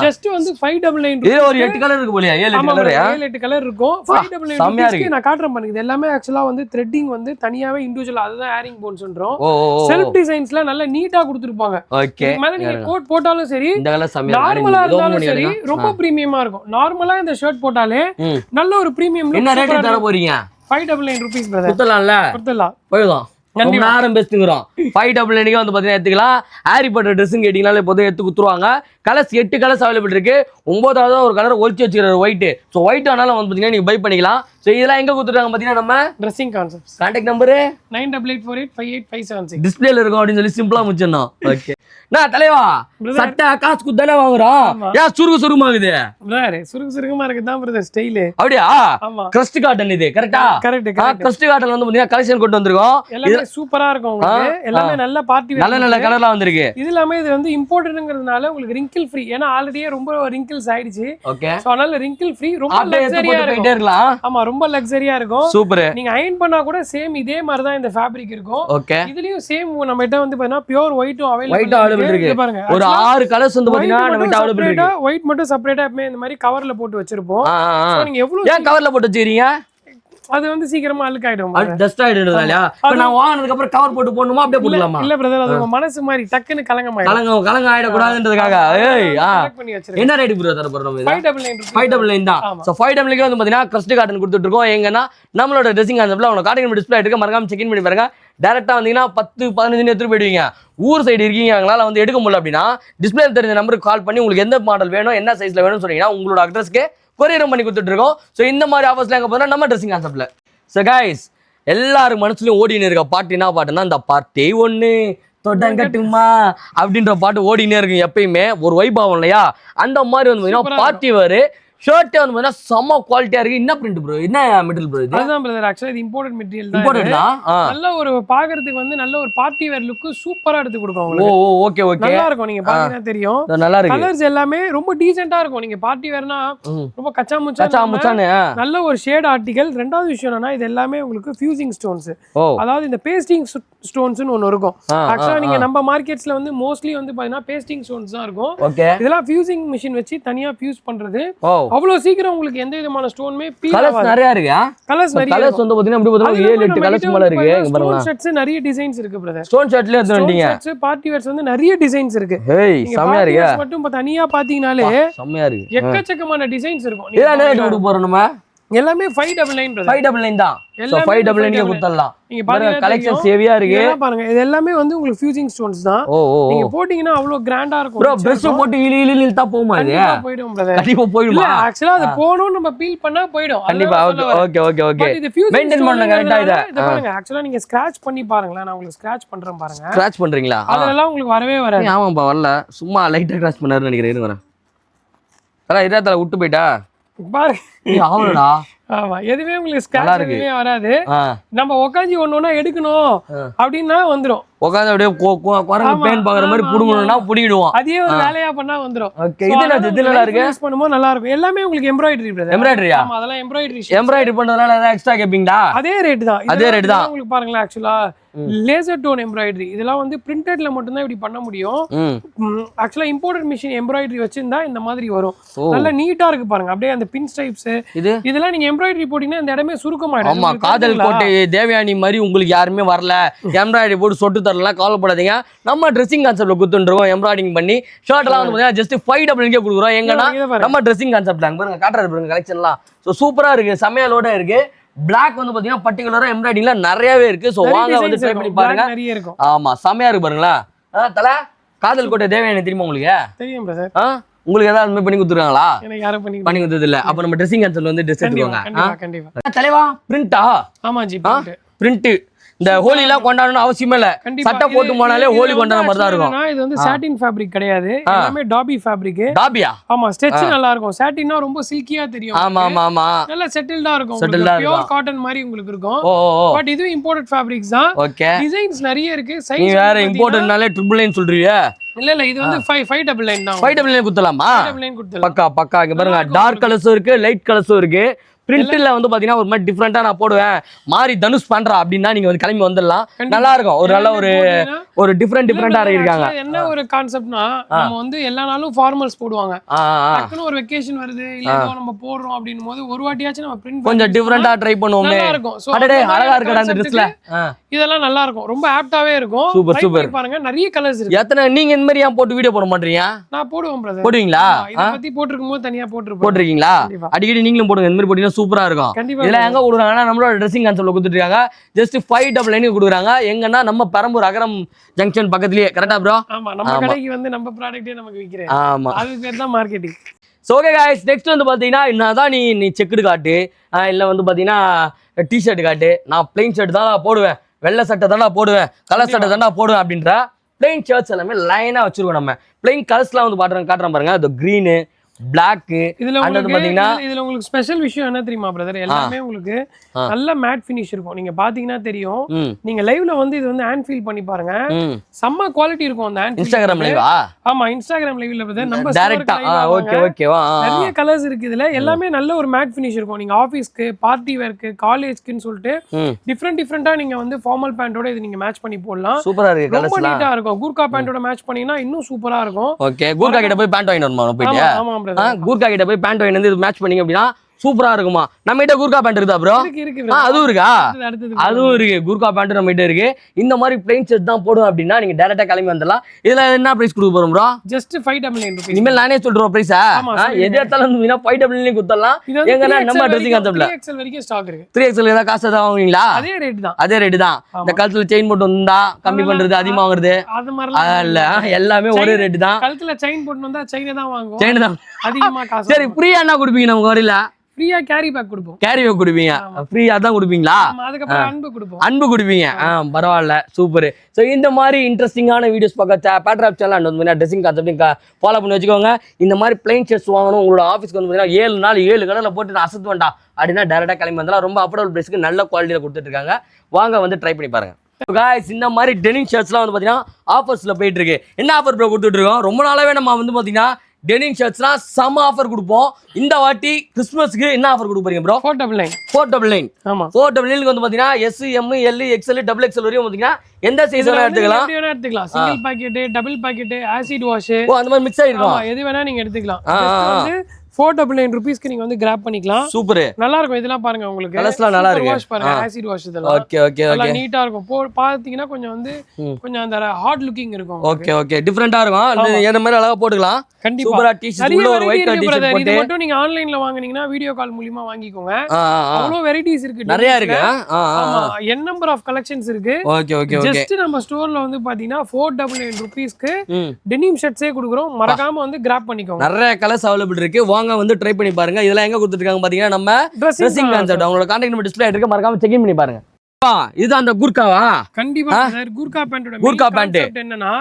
ஜஸ்ட் வந்து 599 இது ஒரு 8 கலர் இருக்கு போலயா? 7 கலர். 7 கலர் இருக்கும். 599 நான் காட்றேன் பாருங்க. இது எல்லாமே एक्चुअली வந்து த்ரெட்டிங் வந்து தனியாவே இன்டிவிஜுவல் அதுதான் ஹேரிங் போன்ஸ்ன்றோம். செல்ஃப் டிசைன்ஸ்ல நல்ல நீட்டா கொடுத்திருப்பாங்க. ஓகே. மேல நீங்க கோட் போட்டாலும் சரி, இந்த கலர் சமையா நார்மலா இருந்தாலும் சரி ரொம்ப பிரீமியமா இருக்கும். நார்மலா இந்த ஷர்ட் போட்டாலே நல்ல ஒரு பிரீமியம் லுக். என்ன ரேட் தர போறீங்க? 599 ரூபீஸ் பிரதர். குத்தலாம்ல? குத்தலாம். போய்டும். ரொம்ப நேரம் பேசிட்டுங்கிறோம். 599 வந்து பாத்தீங்கன்னா எடுத்துக்கலாம். ஹாரி பாட்டர் ட்ரெஸ்ஸிங் கேட்டீங்கனால இப்போதைக்கு எடுத்து குத்துருவாங்க. கலர்ஸ் 8 கலர்ஸ் அவைலபிள் இருக்கு. 9வது ஒரு கலர் ஒழிச்சு வச்சுக்கிறாரு ஒயிட். ஸோ ஒயிட் ஆனாலும் வந்து பாத்தீங்கன்னா நீங்க பை பண்ணிக்கலாம். ஸோ இதெல்லாம் எங்க குத்துட்டாங்க பாத்தீங்கன்னா நம்ம ட்ரெஸ்ஸிங் கான்செப்ட்ஸ். கான்டாக்ட் நம்பர் 9884858576 டிஸ்பிளேல இருக்கும் அப்படின்னு சொல்லி சிம்பிளா முடிச்சிடணும். ஓகே. நான் தலைவா சட்டை காசு குத்தானே வாங்குறோம். ஏன் சுருகுமாகுது? பிரதர் சுருகுமா இருக்கு தான் பிரதர் ஸ்டைல். அப்படியா? ஆமா. கிரஸ்ட் காட்டன் இது கரெக்ட்டா? கரெக்ட். கிரஸ்ட் காட்டன் வந்து பாத்தீங்கன்னா கலெக்ஷன் கொண்டு வந்திருக்கோம். எல்லாமே சூப்பரா இருக்கும் உங்களுக்கு. எல்லாமே நல்ல பார்ட்டி வேர். நல்ல கலர்லாம் வந்திருக்கு. இது எல்லாமே இது வந்து இம்போர்ட்டட்ங்கிறதுனால உங்களுக்கு wrinkle free. ஏனா ஆல்ரெடியே ரொம்ப wrinkles ஆயிடுச்சு. ஓகே. சோ அதனால wrinkle free ரொம்ப லக்ஸரியா இருக்கும். ஆமா ரொம்ப லக்ஸரியா இருக்கும். சூப்பர். நீங்க அயர்ன் பண்ணா கூட சேம் இதே மாதிரி தான் இந்த ஃபேப்ரிக் இருக்கும். ஓகே. இதுலயும் சேம் நம்ம கிட்ட வந்து பாத்தீனா பியூர் ஒயிட்டும் அவைலபிள் இருக்கு. பாருங்க. ஒரு 6 கலர்ஸ் வந்து பாத்தீங்கன்னா நம்ம கிட்ட அவைலபிள் இருக்கு. ஒயிட் மட்டும் செப்பரேட்டா எப்பமே இந்த மாதிரி கவர்ல போட்டு வச்சிருப்போம். சோ நீங்க எவ்வளவு ஏன் கவர்ல போட்டு வச்சிரீங்க? அது வந்து சீக்கிரமா அழுக்கு ஆயிடும். டஸ்ட் ஆயிடுறதாலயா? இப்ப நான் வாங்குனதுக்கு அப்புறம் கவர் போட்டு போடணுமா அப்படியே போடலாமா? இல்ல பிரதர் அது உங்க மனசு மாதிரி டக்குன்னு கலங்க ஆயிட கூடாதுன்றதுக்காக. ஏய் என்ன ரேட் ப்ரோ தர போறோம்? 599 தான். சோ 599 வந்து பாத்தீங்கன்னா கிரஸ்ட் காட்டன் கொடுத்துட்டு இருக்கோம். எங்கன்னா நம்மளோட ட்ரெஸ்ஸிங் கான்செப்ட்ல உங்க காட்டன் டிஸ்ப்ளே இருக்கு. மறக்காம செக் இன் பண்ணி பாருங்க. டைரக்டா வந்தீங்கன்னா 10-15 எடுத்து போயிடுவீங்க. ஊர் சைடு இருக்கீங்க அவங்களால வந்து எடுக்க முடியல அப்படின்னா டிஸ்பிளே தெரிஞ்ச நம்பருக்கு கால் பண்ணி உங்களுக்கு எந்த மாடல் வேணும் என்ன சைஸ்ல வேணும்னு சொன்னீங்கன்னா உங்களோட அட்ரஸ்க்கு கொரியர் பண்ணி கொடுத்துட்டு இருக்கோம். ஸோ இந்த மாதிரி ஆஃபர்ஸ்லாம் எங்க போனா நம்ம ட்ரெஸ்ஸிங் கான்செப்ட்ல. ஸோ கைஸ் எல்லாரும் மனசுலயும் ஓடினு இருக்க பாட்டு என்ன பாட்டுன்னா இந்த பார்ட்டி ஒண்ணு தொடங்கட்டுமா அப்படின்ற பாட்டு ஓடினே இருக்கு எப்பயுமே. ஒரு வைப் ஆகும் இல்லையா? அந்த மாதிரி வந்து பார்ட்டி வேறு ஷர்ட் வந்து பாத்தீங்கன்னா செம குவாலிட்டியா இருக்கு. என்ன பிரிண்ட் ப்ரோ? என்ன மெட்டீரியல் ப்ரோ இது? அதுதான் பிரதர் एक्चुअली இது இம்போர்ட்டட் மெட்டீரியல் தான். இம்போர்ட்டட் தான். நல்ல ஒரு பாக்குறதுக்கு வந்து நல்ல ஒரு பார்ட்டி வேர் லுக் சூப்பரா எடுத்து கொடுக்கும் உங்களுக்கு. ஓ ஓகே ஓகே. நல்லா இருக்கும். நீங்க பாத்தீங்கன்னா தெரியும். நல்லா இருக்கு. கலர்ஸ் எல்லாமே ரொம்ப டீசென்ட்டா இருக்கும். நீங்க பார்ட்டி வேர்னா ரொம்ப கச்சா முச்சானே நல்ல ஒரு ஷேட் ஆர்டிகல். ரெண்டாவது விஷயம் என்னன்னா இது எல்லாமே உங்களுக்கு ஃபியூசிங் ஸ்டோன்ஸ். அதாவது இந்த பேஸ்டிங் ஸ்டோன்ஸ்னு ஒன்னு இருக்கும். एक्चुअली நீங்க நம்ம மார்க்கெட்ஸ்ல வந்து மோஸ்ட்லி வந்து பாத்தீங்கன்னா பேஸ்டிங் ஸ்டோன்ஸ் தான் இருக்கும். இதெல்லாம் ஃபியூசிங் மெஷின் வச்சு தனியா ஃபியூஸ் பண்றது. அவ்வளவு சீக்கிரம் உங்களுக்கு எந்த விதமான ஸ்டோனுமே பீல் ஆகாது. கலர்ஸ் நிறைய இருக்கு. கலர்ஸ் நிறைய. கலர்ஸ் வந்து பாத்தீங்கன்னா அப்படி பாத்தீங்கன்னா 7-8 கலர்ஸ் மேல இருக்கு. இங்க பாருங்க. ஸ்டோன் ஷர்ட்ஸ் நிறைய டிசைன்ஸ் இருக்கு பிரதர். ஸ்டோன் ஷர்ட்ல எடுத்து வந்தீங்க. ஷர்ட்ஸ் பார்ட்டி வேர்ஸ் வந்து நிறைய டிசைன்ஸ் இருக்கு. ஏய் செமையா இருக்கு. மட்டும் தனியா பாத்தீங்கனாலே செமையா இருக்கு. எக்கச்சக்கமான டிசைன்ஸ் இருக்கும். இதெல்லாம் ரேட் கொடுக்க போறோம் நம்ம. எல்லாமே 599 பிரதர். 599 தான். சோ 599 க்கு கொடுத்தறலாம். நீங்க பாருங்க கலெக்ஷன்ஸ் ஹெவியா இருக்கு. இதெல்லாம் பாருங்க. இது எல்லாமே வந்து உங்களுக்கு ஃபியூசிங் ஸ்டோன்ஸ் தான். நீங்க போடிங்கனா அவ்வளவு கிராண்டா இருக்கும். bro பெஸ்ட் போட்டு இழுத்தா போமா இது? போய்டும் பிரதர். கண்டிப்பா போய்டுமா? இல்ல एक्चुअली அது போணும் நம்ம பீல் பண்ணா போய்டும். கண்டிப்பா. Okay okay okay. மெயின்टेन பண்ணனும் கரெக்ட்டா இத. இத பாருங்க. एक्चुअली நீங்க ஸ்கிராட்ச் பண்ணி பாருங்களேன். நான் உங்களுக்கு ஸ்கிராட்ச் பண்றேன் பாருங்க. ஸ்கிராட்ச் பண்றீங்களா? அதெல்லாம் உங்களுக்கு வரவே வராது. ஆமாப்பா வரல. சும்மா லைட்டா ஸ்கிராட்ச் பண்ணாருன்னு நினைக்கிறேன். இருங்க வரேன். அட இதத்துல விட்டு போய்டா. பாருங்க. நீ ஆவலடா. ஆமா எதுவே உங்களுக்கு ஸ்கிராட்ச் எதுவே வராது. நம்ம உட்கார்ந்து ஒண்ணொண்ணா எடுக்கணும் அப்படினா வந்துரும். உட்காந்து அப்படியே குரங்கு பேன் பாக்குற மாதிரி புடுங்கணும்னா புடிங்கிடுவோம். அதே ஒரு வேலையா பண்ணா வந்துரும். ஓகே, இது நல்லா இருக்கு. யூஸ் பண்ணும்போது நல்லா இருக்கும். எல்லாமே உங்களுக்கு எம்ப்ராய்டரி பிரதர். எம்ப்ராய்டரியா? ஆமா, அதெல்லாம் எம்ப்ராய்டரி. எம்ப்ராய்டரி பண்றதுனால ஏதாவது எக்ஸ்ட்ரா கேப்பீங்களா? அதே ரேட் தான். அதே ரேட் தான். உங்களுக்கு பாருங்களேன், ஆக்சுவலா லேசர் டோன் எம்ப்ராய்டரி இதெல்லாம் வந்து பிரிண்டட்ல மட்டும் தான் இப்படி பண்ண முடியும். ஆக்சுவலா இம்போர்ட்டட் மிஷின் எம்ப்ராய்டரி வச்சிருந்தா இந்த மாதிரி வரும். நல்ல நீட்டா இருக்கு பாருங்க. அப்படியே அந்த பின் ஸ்ட்ரைப்ஸ் இதெல்லாம் நீங்க எம்ப்ராய்டரி போட்டீங்கன்னா இந்த இடமே சுருக்கமாயிடும். ஆமா, காதல் கோட்டை தேவயானி மாதிரி உங்களுக்கு யாருமே வரல, எம்ப்ராய்டரி போட்டு சொட்டு தரலாம், கவலைப்படாதீங்க. நம்ம ட்ரெஸ்ஸிங் கான்செப்ட்ல குத்துன்றோம். எம்ப்ராய்டிங் பண்ணி ஷர்ட் எல்லாம் வந்து பாத்தீங்கன்னா ஜஸ்ட் 500 கொடுக்குறோம். எங்கன்னா நம்ம ட்ரெஸ்ஸிங் கான்செப்ட்ல பாருங்க, காட்டுறது பாருங்க கலெக்ஷன்லாம். ஸோ சூப்பரா இருக்கு, செமையாலோட இருக்கு. பிளாக் வந்து பாத்தீங்கன்னா பர்டிகுலரா எம்ப்ராய்டிங்ல நிறையவே இருக்கு. சோ வாங்க வந்து ட்ரை பண்ணி பாருங்க. ஆமா, செமையா இருக்கு பாருங்களா. தல காதல் கோட்டை தேவயானி தெரியுமா உங்களுக்கு? தெரியும் பிரதர். உங்களுக்கு ஏதாவது அந்த மாதிரி பண்ணி கொடுத்துருக்காங்களா? எனக்கு யாரும் பண்ணி கொடுத்தது இல்ல. அப்ப நம்ம ட்ரெஸ்ஸிங் கான்செப்ட்ல வந்து ட்ரெஸ் எடுத்துக்கோங்க. கண்டிப்பா. தலைவா பிரிண்டா? ஆமா ஜி, பிரிண்ட். இந்த ஹோலி எல்லாம் கொண்டாடணும் அவசியமே இல்ல. சட்டை போட்டு போனாலே ஹோலி கொண்டாடுற மாதிரி தான் இருக்கும். இது வந்து சாட்டின் ஃபேப்ரிக் கிடையாது, எல்லாமே டாபி ஃபேப்ரிக். டாபியா? ஆமா, ஸ்ட்ரெச் நல்லா இருக்கும். சாட்டின்னா ரொம்ப சில்கியா தெரியும். ஆமா ஆமா ஆமா, நல்லா செட்டில்டா இருக்கும். பியூர் காட்டன் மாதிரி உங்களுக்கு இருக்கும். பட் இது இம்போர்ட்டட் ஃபேப்ரிக்ஸ் தான். ஓகே, டிசைன்ஸ் நிறைய இருக்கு. நீ வேற இம்போர்ட்டட்னாலே ட்ரிபிள் லைன் சொல்றீங்க. இல்ல இது வந்து 599 தான். 599 குத்தலாமா? 599 குத்தலாம். பக்கா பக்கா. இங்க பாருங்க, டார்க் கலர்ஸும் இருக்கு, லைட் கலர்ஸும் இருக்கு. பிரிண்ட்ல வந்து பாத்தீங்கன்னா ஒரு மாதிரி டிஃபரெண்டா நான் போடுவேன், மாறி தனுஷ் பண்றா அப்படின்னா நீங்க வந்து கிளம்பி வந்துடலாம். நல்லா இருக்கும். ஒரு நல்ல ஒரு டிஃபரெண்டா இருக்காங்க. என்ன ஒரு கான்செப்ட்னா, நம்ம வந்து எல்லா நாளும் ஃபார்மல்ஸ் போடுவாங்க. டக்குனு ஒரு வெக்கேஷன் வருது, இல்ல நம்ம போடுறோம் அப்படினும் போது ஒரு வாட்டியாச்சும் நம்ம பிரிண்ட் கொஞ்சம் டிஃபரெண்டா ட்ரை பண்ணுவோமே. நல்லா இருக்கும். சோ அடடே அழகா இருக்குடா இந்த ட்ரெஸ்ல. இதெல்லாம் நல்லா இருக்கும். ரொம்ப ஆப்டாவே இருக்கும். Super super. பாருங்க, நிறைய கலர்ஸ் இருக்கு. எத்தனை நீங்க இந்த மாதிரி ஏன் போட்டு வீடியோ போட மாட்டீங்க? நான் போடுவேன் பிரதர். போடுவீங்களா? இத பத்தி போட்டுருக்கும்போது தனியா போட்டுருக்கீங்களா? அடிக்கடி நீங்களும் போடுங்க. இந்த மாதிரி போட்டீங்கன்னா சூப்பரா இருக்கும். இதுல எங்க கொடுக்குறாங்கன்னா நம்மளோட ட்ரெஸ்ஸிங் கான்செப்ட்ல கொடுத்துட்டு இருக்காங்க. ஜஸ்ட் 599 கொடுக்குறாங்க. எங்கன்னா நம்ம பெரம்பூர் அகரம் ஜங்ஷன் பக்கத்துலயே. கரெக்டா ப்ரோ? ஆமா, நம்ம கடைக்கு வந்து நம்ம ப்ராடக்ட்டே நமக்கு விக்கிறேன். ஆமா, அது பேர் தான் marketing. So okay guys, next வந்து பாத்தீங்கன்னா என்னதான் நீ செக்குடு காட்டு, இல்ல வந்து பாத்தீங்கன்னா டி-ஷர்ட் காட்டு, நான் பிளைன் ஷர்ட் தான் போடுவேன், வெள்ளை சட்டை தான்டா போடுவேன், கலர் சட்டை தான்டா போடுவேன் அப்படின்ற பிளைன் ஷர்ட்ஸ் எல்லாமே லைனா வச்சிருக்கோம். நம்ம பிளைன் கலர்ஸ்லாம் வந்து காட்டுறேன் பாருங்க. அது கிரீனு, பிளாக். இதுல உங்களுக்கு ஸ்பெஷல் விஷயம் என்ன தெரியுமா பிரதர்? எல்லாமே உங்களுக்கு நல்ல மேட் ஃபினிஷ் இருக்கும். நீங்க பாத்தீங்கன்னா தெரியும். நீங்க லைவ்ல வந்து இது வந்து ஹேண்ட் ஃபீல் பண்ணி பாருங்க, செம்ம குவாலிட்டி இருக்கும். அந்த ஹேண்ட் இன்ஸ்டாகிராம் லைவா? ஆமா, இன்ஸ்டாகிராம் லைவ்ல பிரதர் நம்ம டைரக்ட்டா. ஓகே ஓகேவா. நிறைய கலர்ஸ் இருக்கு இதுல. எல்லாமே நல்ல ஒரு மேட் ஃபினிஷ் இருக்கும். நீங்க ஆபீஸ்க்கு, பார்ட்டி வேர்க்கு, காலேஜ்க்குன்னு சொல்லிட்டு டிஃபரெண்டா நீங்க வந்து ஃபார்மல் பேண்டோட இது நீங்க மேட்ச் பண்ணி போடலாம். சூப்பரா இருக்கு. ரொம்ப நீட்டா இருக்கும். கூர்கா பேண்டோட மேட்ச் பண்ணீங்கன்னா இன்னும் சூப்பரா இருக்கும். ஓகே, கூர்கா கிட்ட போய் பேண்ட் வாங்கிட்டு வரணும் போயிட்டு. ஆமா, கூர்கா கிட்ட போய் பேண்ட் வாங்கி வந்து மேட்ச் பண்ணீங்க அப்படின்னா சூப்பரா இருக்குமா. நம்ம கிட்ட கூர்கா பேண்ட் இருக்குதா ப்ரோ? அதுவும் இருக்கா? அதுவும் இருக்கு. கூர்கா பேண்ட் நம்ம கிட்ட இருக்கு. இந்த மாதிரி பிளைன் ஷர்ட் தான் போடும் அப்படின்னா நீங்க டைரக்டா கிளம்பி வந்துடலாம். இதுல என்ன பிரைஸ் கொடுக்க போறோம் ப்ரோ? Just 599 rupees. இனிமேல் நானே சொல்றேன் பிரைஸா. எது எடுத்தாலும் 599 குத்தலாம். எங்கன்னா நம்ம ட்ரெஸ்ஸிங் கான்செப்ட்ல 3XL வரைக்கும் ஸ்டாக் இருக்கு. 3XL ஏதாவது காசு ஏதாவது வாங்குவீங்களா? அதே ரேட் தான். அதே ரேட் தான். இந்த கழுத்துல செயின் போட்டு வந்தா கம்மி பண்றது, அதிகமா வாங்குறது அது மாதிரிலாம் இல்ல. எல்லாமே ஒரே ரேட் தான். கழுத்துல செயின் போட்டு வந்தா செயினை தான் வாங்குவோம். செயின் தான் அதிகமா காசு. சரி, ஃப்ரீயா என்ன கொடுப்பீங்க நமக்கு வரையில? ஃப்ரீயா கேரி பேக் கொடுப்போம். கேரி பேக் கொடுப்பீங்க. ஃப்ரீயா தான் கொடுப்பீங்களா? அதுக்கப்புறம் அன்பு கொடுப்போம். அன்பு கொடுப்பீங்க. பரவாயில்ல, சூப்பர். ஸோ இந்த மாதிரி இன்ட்ரெஸ்டிங்கான வீடியோஸ் பார்க்க பேட்ராப் சேனல் வந்து ட்ரெஸ்ஸிங் கான்செப்ட் ஃபாலோ பண்ணி வச்சுக்கோங்க. இந்த மாதிரி பிளைன் ஷர்ட்ஸ் வாங்கணும், உங்களோட ஆஃபீஸ்க்கு வந்து பார்த்தீங்கன்னா 7 நாள் 7 கலரில் போட்டு நான் அசத்து வேண்டாம் அப்படின்னா டேரெக்டாக கிளம்பி வந்தாலும் ரொம்ப அஃபோர்டபுள் பிரைஸ்க்கு நல்ல குவாலிட்டியில் கொடுத்துட்டு இருக்காங்க. வாங்க வந்து ட்ரை பண்ணி பாருங்க. guys, இந்த மாதிரி டெனிம் ஷர்ட்ஸ்லாம் வந்து பார்த்தீங்கன்னா ஆஃபர்ஸில் போயிட்டு இருக்கு. என்ன ஆஃபர் ப்ரோ கொடுத்துட்டு இருக்கோம்? ரொம்ப நாளாவே நம்ம வந்து பார்த்தீங்கன்னா டெனிம் ஷர்ட்ஸ்லாம் செம ஆஃபர் கொடுப்போம். இந்த வாட்டி கிறிஸ்மஸ்க்கு என்ன ஆஃபர் கொடுக்க போறீங்க ப்ரோ? 499. ஆமா, 499 வந்து பாத்தீங்கன்னா S, M, L, XL, XXL வரையும் பாத்தீங்கன்னா எந்த சைஸ் வேணா எடுத்துக்கலாம். Single packet, double pocket, acid wash, அந்த மாதிரி மிக்ஸ் ஆயிருக்கும். எது வேணா நீங்க எடுத்துக்கலாம். 499 ரூபீஸ்க்கு நீங்க வந்து கிராப் பண்ணிக்கலாம். சூப்பர், நல்லா இருக்கும். இதெல்லாம் பாருங்க, உங்களுக்கு கலர்ஸ்லாம் நல்லா இருக்கு. வாஷ் பாருங்க, ஆசிட் வாஷ் இதெல்லாம். ஓகே ஓகே நல்லா நீட்டா இருக்கும். பாத்தீங்கன்னா கொஞ்சம் வந்து கொஞ்சம் அந்த ஹார்ட் லுக்கிங் இருக்கும். ஓகே ஓகே, டிஃபரெண்டா இருக்கும். இந்த மாதிரி அழகா போட்டுக்கலாம். கண்டிப்பா சூப்பரா டி-ஷர்ட் உள்ள ஒரு ஒயிட் டி-ஷர்ட் போட்டு. இது மட்டும் நீங்க ஆன்லைன்ல வாங்குனீங்கன்னா வீடியோ கால் மூலமா வாங்கிக்கோங்க. அவ்வளவு வெரைட்டிஸ் இருக்கு, நிறைய இருக்கு. ஆமா, n நம்பர் ஆஃப் கலெக்ஷன்ஸ் இருக்கு. Okay okay okay. ஜஸ்ட் நம்ம ஸ்டோர்ல வந்து பாத்தீங்கன்னா 499 ரூபீஸ்க்கு டெனிம் ஷர்ட்ஸே கொடுக்குறோம். மறக்காம வந்து கிராப் பண்ணிக்கோங்க. நிறைய கலர்ஸ் அவைலபிள் இருக்கு. வாங்க வந்து ட்ரை பண்ணி பாருங்க. இதெல்லாம் எங்க கொடுத்துட்டு இருக்காங்க பாத்தீங்கன்னா நம்ம ட்ரெஸ்ஸிங் கான்செப்ட். அவங்களோட கான்டாக்ட் நம்பர் டிஸ்ப்ளே ஆயிட்டு இருக்கு. மறக்காம செக் இன் பண்ணி பாருங்க. இது அந்த கூர்க்காவா? கண்டிப்பா சார். கூர்க்கா பேண்டோட கூர்க்கா பேண்ட் என்னன்னா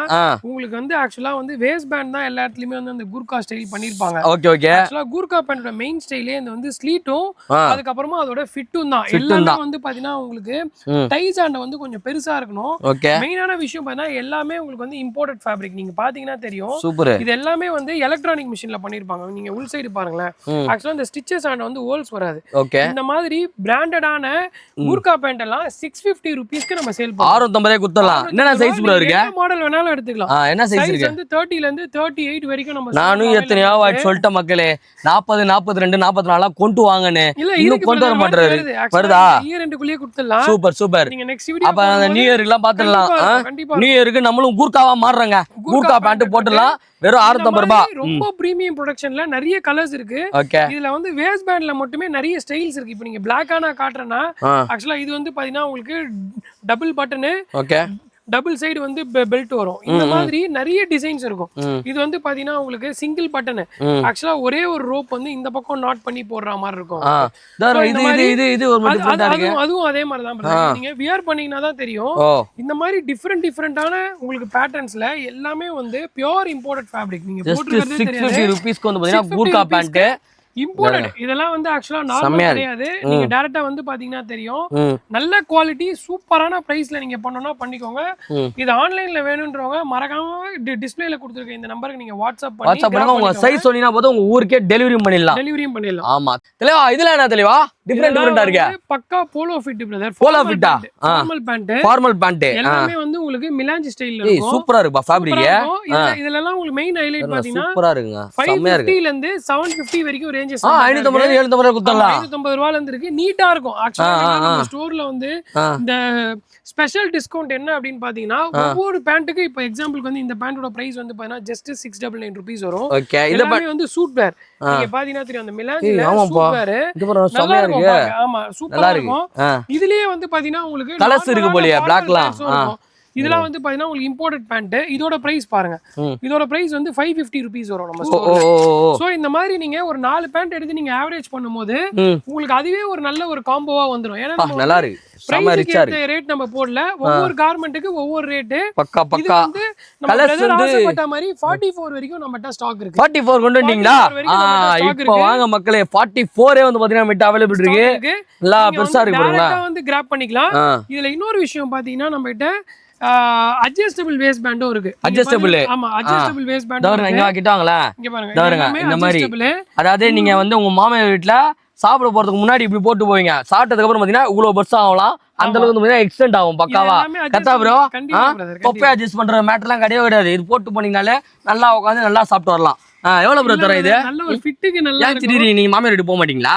உங்களுக்கு வந்து ஆக்சுவலா வந்து வேஸ்ட் பேண்ட் தான் எல்லா இடத்துலயுமே வந்து அந்த கூர்க்கா ஸ்டைல் பண்ணிருப்பாங்க. Okay okay. ஆக்சுவலா கூர்க்கா பேண்டோட மெயின் ஸ்டைலே இந்த வந்து ஸ்லீட்டும் அதுக்கு அப்புறமா அதோட ஃபிட்டும் தான். எல்லாமே வந்து பாத்தீங்கன்னா உங்களுக்கு டைஸ் ஆண்ட வந்து கொஞ்சம் பெருசா இருக்கணும். மெயினான விஷயம் பாத்தீங்கன்னா எல்லாமே உங்களுக்கு வந்து இம்போர்ட்டட் ஃபேப்ரிக். நீங்க பாத்தீங்கன்னா தெரியும். சூப்பர். இது எல்லாமே வந்து எலக்ட்ரானிக் மிஷின்ல பண்ணிருப்பாங்க. நீங்க உள் சைடு பாருங்களேன். ஆக்சுவலா இந்த ஸ்டிச்சஸ் ஆண்ட வந்து ஹோல்ஸ் வராது. இந்த மாதிரி பிராண்டடான கூர்க்கா பேண்ட் எல்லாம் 650 ரூபீஸ்க்கு நம்ம சேல் பண்றோம். 650 குத்தலாம். என்னென்ன சைஸ் ப்ரோ இருக்கு? என்ன மாடல் வேணாலும் எடுத்துக்கலாம். என்ன சைஸ் இருக்கு? வந்து 30 ல இருந்து 38 வரைக்கும் நம்ம நானும் எத்தனையோ வாட் சொல்லிட்ட மக்களே 40 42 44 கொண்டு வாங்கன்னு இன்னும் கொண்டு வர மாட்டாரு. வருதா? இயர் எண்டுக்குள்ளே கொடுத்துடலாம். Super super. நீங்க நெக்ஸ்ட் வீடியோ அப்ப அந்த நியூ இயர்க்குலாம் பாத்துடலாம். நியூ இயருக்கு நம்மளும் கூர்க்காவா மாறுறோங்க. கூர்க்கா பேண்ட் போட்டுடலாம். வெறும் 650 ரூபாய். ரொம்ப பிரீமியம் ப்ரொடக்ஷன்ல நிறைய கலர்ஸ் இருக்கு. இதுல வந்து வேஸ்ட் பேண்ட்ல மட்டுமே நிறைய ஸ்டைல்ஸ் இருக்கு. இப்போ நீங்க பிளாக் ஆனா காட்டுறேன்னா ஆக்சுவலா இது வந்து பாத்தீங்கன்னா உங்களுக்கு டபுள் பட்டனு டபுள் சைடு வந்து பெல்ட் வரும். இந்த மாதிரி நிறைய டிசைன்ஸ் இருக்கும். இது வந்து பாத்தீங்கன்னா உங்களுக்கு சிங்கிள் பட்டன். ஆக்சுவலா ஒரே ஒரு ரோப் வந்து இந்த பக்கம் நாட் பண்ணி போடுற மாதிரி இருக்கும். அதுவும் அதே மாதிரி தான். நீங்க வியர் பண்ணீங்கன்னா தான் தெரியும். இந்த மாதிரி டிஃபரெண்டான உங்களுக்கு பேட்டர்ன்ஸ்ல எல்லாமே வந்து பியூர் இம்போர்ட்டட் ஃபேப்ரிக். நீங்க போட்டுக்கிறது தெரியாது. 650 ரூபீஸ்க்கு வந்து பாத்தீங்கன்னா கூர்க்கா பேண்ட் இம்போர்ட்டட். இதெல்லாம் வந்து ஆக்சுவலா நார்மல் கிடையாது. நீங்க டைரக்டா வந்து பாத்தீங்கன்னா தெரியும். நல்ல குவாலிட்டி சூப்பரான பிரைஸ்ல நீங்க பண்ணனும்னா பண்ணிக்கோங்க. இது ஆன்லைன்ல வேணும்ன்றவங்க மறக்காம டிஸ்ப்ளேல கொடுத்திருக்க இந்த நம்பருக்கு நீங்க வாட்ஸ்அப் பண்ணுங்க. உங்க சைஸ் சொன்னீனா போதும் உங்க ஊருக்கே டெலிவரியும் பண்ணிடலாம். ஆமா தெளிவா. இதுல என்ன தெளிவா டிஃபரெண்டா இருக்கு. பக்கா போலோ ஃபிட் பிரதர். போலோ ஃபிட்டா? ஃபார்மல் பேண்ட் எல்லாமே வந்து உங்களுக்கு மிலாஞ்சி ஸ்டைல்ல இருக்கும். சூப்பரா இருக்கு ஃபேப்ரிக். இதெல்லாம் உங்களுக்கு மெயின் ஹைலைட் பாத்தீங்கன்னா சூப்பரா இருக்குங்க. 550 ல இருந்து 750 வரைக்கும் ரேஞ்சஸ். 550 750 குத்தலாம். 550 ரூபாயில இருந்து இருக்கு. நீட்டா இருக்கும். ஆக்சுவலா நம்ம ஸ்டோர்ல வந்து இந்த ஸ்பெஷல் டிஸ்கவுண்ட் என்ன அப்படின்னு பாத்தீங்கன்னா ஒவ்வொரு பேண்ட்டுக்கு இப்போ எக்ஸாம்பிளுக்கு வந்து இந்த பேண்டோட பிரைஸ் வந்து பாத்தீங்கன்னா ஜஸ்ட் 699 ரூபீஸ் வரும். எல்லாமே வந்து சூட் வேர். நீங்க பாத்தீங்கன்னா தெரியும் அந்த மிலாஞ்சில சூட் வேர் நல்லா இருக்கும். ஆமா சூப்பரா இருக்கும். இதுலயே வந்து பாத்தீங்கன்னா உங்களுக்கு கலர்ஸ் இருக்கு போலியே பிளாக்லாம். இதெல்லாம் வந்து பாத்தீங்கன்னா உங்களுக்கு இம்போர்ட்டட் பேண்ட். இதோட பிரைஸ் பாருங்க. இதோட பிரைஸ் வந்து 550 ரூபீஸ் வரும் நம்ம ஸ்டோர்ல. சோ இந்த மாதிரி நீங்க ஒரு 4 பேண்ட் எடுத்து நீங்க ஆவரேஜ் பண்ணும்போது உங்களுக்கு அதுவே ஒரு நல்ல ஒரு காம்போவா வந்துரும். ஏன்னா நல்லா இருக்கு. செம ரிச்சா இருக்கு. ரேட் நம்ம போடல. ஒவ்வொரு கார்மெண்ட்டுக்கு ஒவ்வொரு ரேட். பக்கா பக்கா. கலர்ஸ் வந்து ஆசைப்பட்ட மாதிரி 44 வரைக்கும் நம்மட்ட ஸ்டாக் இருக்கு. 44 கொண்டு வந்தீங்களா? இப்போ வாங்க மக்களே 44 வந்து பாத்தீங்கன்னா நம்மட்ட அவேலபிள் இருக்கு. நல்லா பெருசா இருக்கு பாருங்க. டைரக்டா வந்து கிராப் பண்ணிக்கலாம். இதுல இன்னொரு விஷயம் பாத்தீங்கன்னா நம்மட்ட அட்ஜஸ்டபிள் வேஸ்ட் பேண்டும் இருக்கு. அட்ஜஸ்டபிள். ஆமா அட்ஜஸ்டபிள் வேஸ்ட் பேண்ட். தவறுங்க இங்க கிட்டாங்களா? இங்க பாருங்க. இந்த மாதிரி அதாவது நீங்க வந்து உங்க மாமியார் வீட்ல சாப்பிட போறதுக்கு முன்னாடி இப்படி போட்டு போவீங்க. சாப்பிட்டதுக்கு அப்புறம் பாத்தீங்கன்னா இவ்வளவு பெருசா ஆகலாம். அந்த அளவுக்கு வந்து எக்ஸ்டெண்ட் ஆகும். பக்காவா கத்தா ப்ரோ. தொப்பை அட்ஜஸ்ட் பண்ற மேட்டர்லாம் கிடையாது. இது போட்டு போனீங்கனாலே நல்லா உட்காந்து நல்லா சாப்பிட்டு வரலாம். எவ்வளவு ப்ரோ தர இது? நல்ல ஒரு ஃபிட்டுக்கு நல்லா இருக்கு. நீங்க மாமியார் வீட்டு போக மாட்டீங்களா?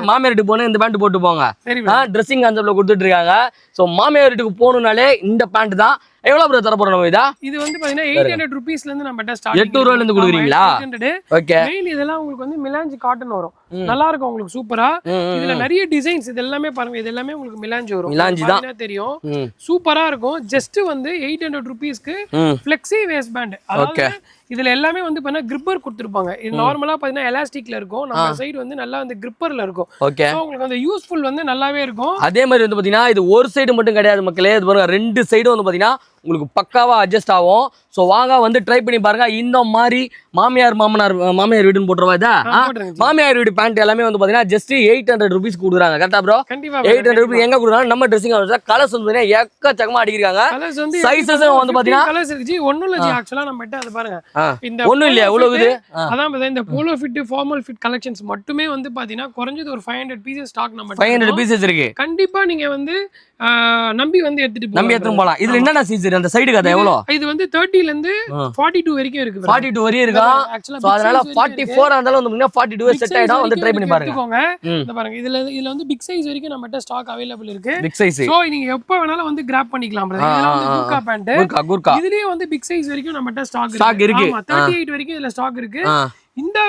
மாமியார் வீட்டு போனா இந்த பேண்ட் போட்டு போங்க. ட்ரெஸ்ஸிங் கான்செப்ட்ல கொடுத்துட்டு இருக்காங்க. சோ மாமியார் வீட்டுக்கு போகணும்னாலே இந்த பேண்ட் தான். எவ்வளவு ப்ரோ தர போறோம் நம்ம இதா? இது வந்து பாத்தீங்கன்னா 800 ரூபீஸ்ல இருந்து நம்மட்ட ஸ்டார்ட். 800 ரூபாயில இருந்து கொடுக்குறீங்களா? 800. ஓகே. மெயின் இதெல்லாம் உங்களுக்கு வந்து மிலாஞ்சி காட்டன் வரும். நல்லா இருக்கும் உங்களுக்கு சூப்பரா. இதுல நிறைய டிசைன்ஸ் இது எல்லாமே பாருங்க. இது எல்லாமே உங்களுக்கு மிலாஞ்சி வரும். மிலாஞ்சி தான் தெரியும். சூப்பரா இருக்கும். ஜஸ்ட் வந்து 800 ரூபீஸ்க்கு ஃப்ளெக்ஸி வேஸ்ட் பேண்ட். அதாவது இதுல எல்லாமே வந்து பாத்தீங்கன்னா கிரிப்பர் கொடுத்திருப்பாங்க. இது நார்மலா பாத்தீங்கன்னா எலாஸ்டிக்ல இருக்கும். நம்ம சைடு வந்து நல்லா அந்த கிரிப்பர்ல இருக்கும். சோ உங்களுக்கு அந்த யூஸ்ஃபுல் வந்து நல்லாவே இருக்கும். அதே மாதிரி வந்து பாத்தீங்கன்னா இது ஒரு சைடு மட்டும் கிடையாது மக்களே. இது பாருங்க ரெண்டு சைடும் வந்து பாத்தீங்கன்னா உங்களுக்கு பக்காவா அட்ஜஸ்ட் ஆகும். சோ வாங்க வந்து ட்ரை பண்ணி பாருங்க. இந்த மாதிரி மாமியார் வீடுன்னு போட்டுருவா இதா? மாமியார் வீடு பேண்ட் எல்லாமே வந்து பாத்தீங்கன்னா ஜஸ்ட் 800 ரூபீஸ் கொடுக்குறாங்க. கரெக்டா ப்ரோ? 800 ரூபீஸ் எங்க கொடுக்குறாங்க? நம்ம ட்ரெஸ்ஸிங் கலர்ஸ் வந்து பாத்தீங்கன்னா எக்கச்சக்கமா அடிக்கிறாங்க. சைஸஸ் வந்து பாத்தீங்கன்னா கலர்ஸ் இருக்கு. ஒண்ணும் இல்ல ஜி. ஆக்சுவலா நம்ம கிட்ட அது பாருங்க. இந்த ஒண்ணும் இல்லையா இவ்வளவு இது? அதான் இந்த polo fit formal fit collections மட்டுமே வந்து பாத்தீங்கன்னா குறைஞ்சது ஒரு 500 பீசஸ் ஸ்டாக் நம்ம 500 பீசஸ் இருக்கு. கண்டிப்பா நீங்க வந்து நம்பி வந்து எடுத்துட்டு போலாம். இதுல என்னென்ன சீசன் அந்த சைடு கதை எவ்வளவு? இது வந்து 30 ல இருந்து 42 வரைக்கும் இருக்கு. 42 வரைக்கும் இருக்கா? சோ அதனால 44 ஆனாலும் வந்து 42 செட் ஆயிடும். வந்து ட்ரை பண்ணி பாருங்க. இந்த பாருங்க இதுல வந்து பிக் சைஸ் வரைக்கும் நம்மட்ட ஸ்டாக் அவேலபிள் இருக்கு. Big size. சோ நீங்க எப்ப வேணாலும் வந்து கிராப் பண்ணிக்கலாம் பிரதர். இதெல்லாம் வந்து கூர்க்கா பேண்ட். கூர்க்கா. இதுலயே வந்து பிக் சைஸ் வரைக்கும் நம்மட்ட ஸ்டாக் இருக்கு. ஆமா 38 வரைக்கும் இதுல ஸ்டாக் இருக்கு. இந்த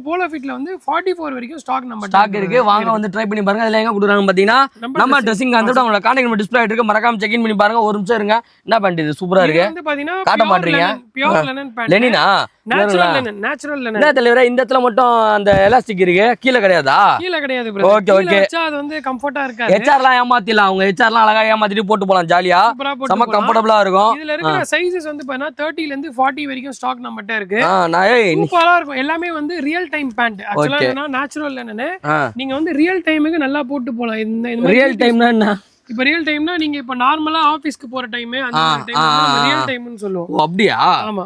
போலோ ஃபிட்ல வந்து 44 வரைக்கும் ஸ்டாக் இருக்கு. வாங்க வந்து ட்ரை பண்ணி பாருங்க. அதுல எங்க கொடுக்குறாங்க பாத்தீங்கன்னா நம்ம ட்ரெஸ்ஸிங் கான்செப்ட் அவங்களோட கான்டாக்ட் நம்பர் டிஸ்ப்ளே ஆயிட்டு இருக்கு. மறக்காம செக் இன் பண்ணி பாருங்க. ஒரு நிமிஷம் இருங்க. என்ன பேண்ட் இது? சூப்பரா இருக்கு. வந்து பாத்தீங்கன்னா காட்ட மாட்டீங்க. Pure linen pant. லெனினா? நேச்சுரல் என்ன தலைவரே இந்த இடத்துல மட்டும் அந்த எலாஸ்டிக் இருக்கு, கீழே கிடையாதா? கீழ கிடையாது ஓகே ஓகே. அது வந்து கம்ஃபர்ட்டா இருக்காது. ஹெச்ஆர்லாம் ஏமாத்திடலாம், அவங்க ஹெச்ஆர்லாம் அழகா ஏமாத்திட்டு போட்டு போலாம், ஜாலியா செம கம்ஃபர்ட்டபிளா இருக்கும். இதுல இருக்கிற சைஸஸ் வந்து பாத்தீங்கன்னா 30 ல இருந்து 40 வரைக்கும் ஸ்டாக் நம்மகிட்ட இருக்கு. சூப்பரா இருக்கும். எல்லாமே வந்து ரியல் டைம் பேண்ட். ஆக்சுவலா என்னன்னா நேச்சுரல் என்னன்னு நீங்க வந்து ரியல் டைமுக்கு நல்லா போட்டு போலாம். இந்த ரியல் டைம்னா என்ன? இப்ப ரியல் டைம்னா நீங்க இப்ப நார்மலா ஆபீஸ்க்கு போற டைம் அந்த டைம் நம்ம ரியல் டைம்னு சொல்லுவோம். ஓ அப்படியா? ஆமா.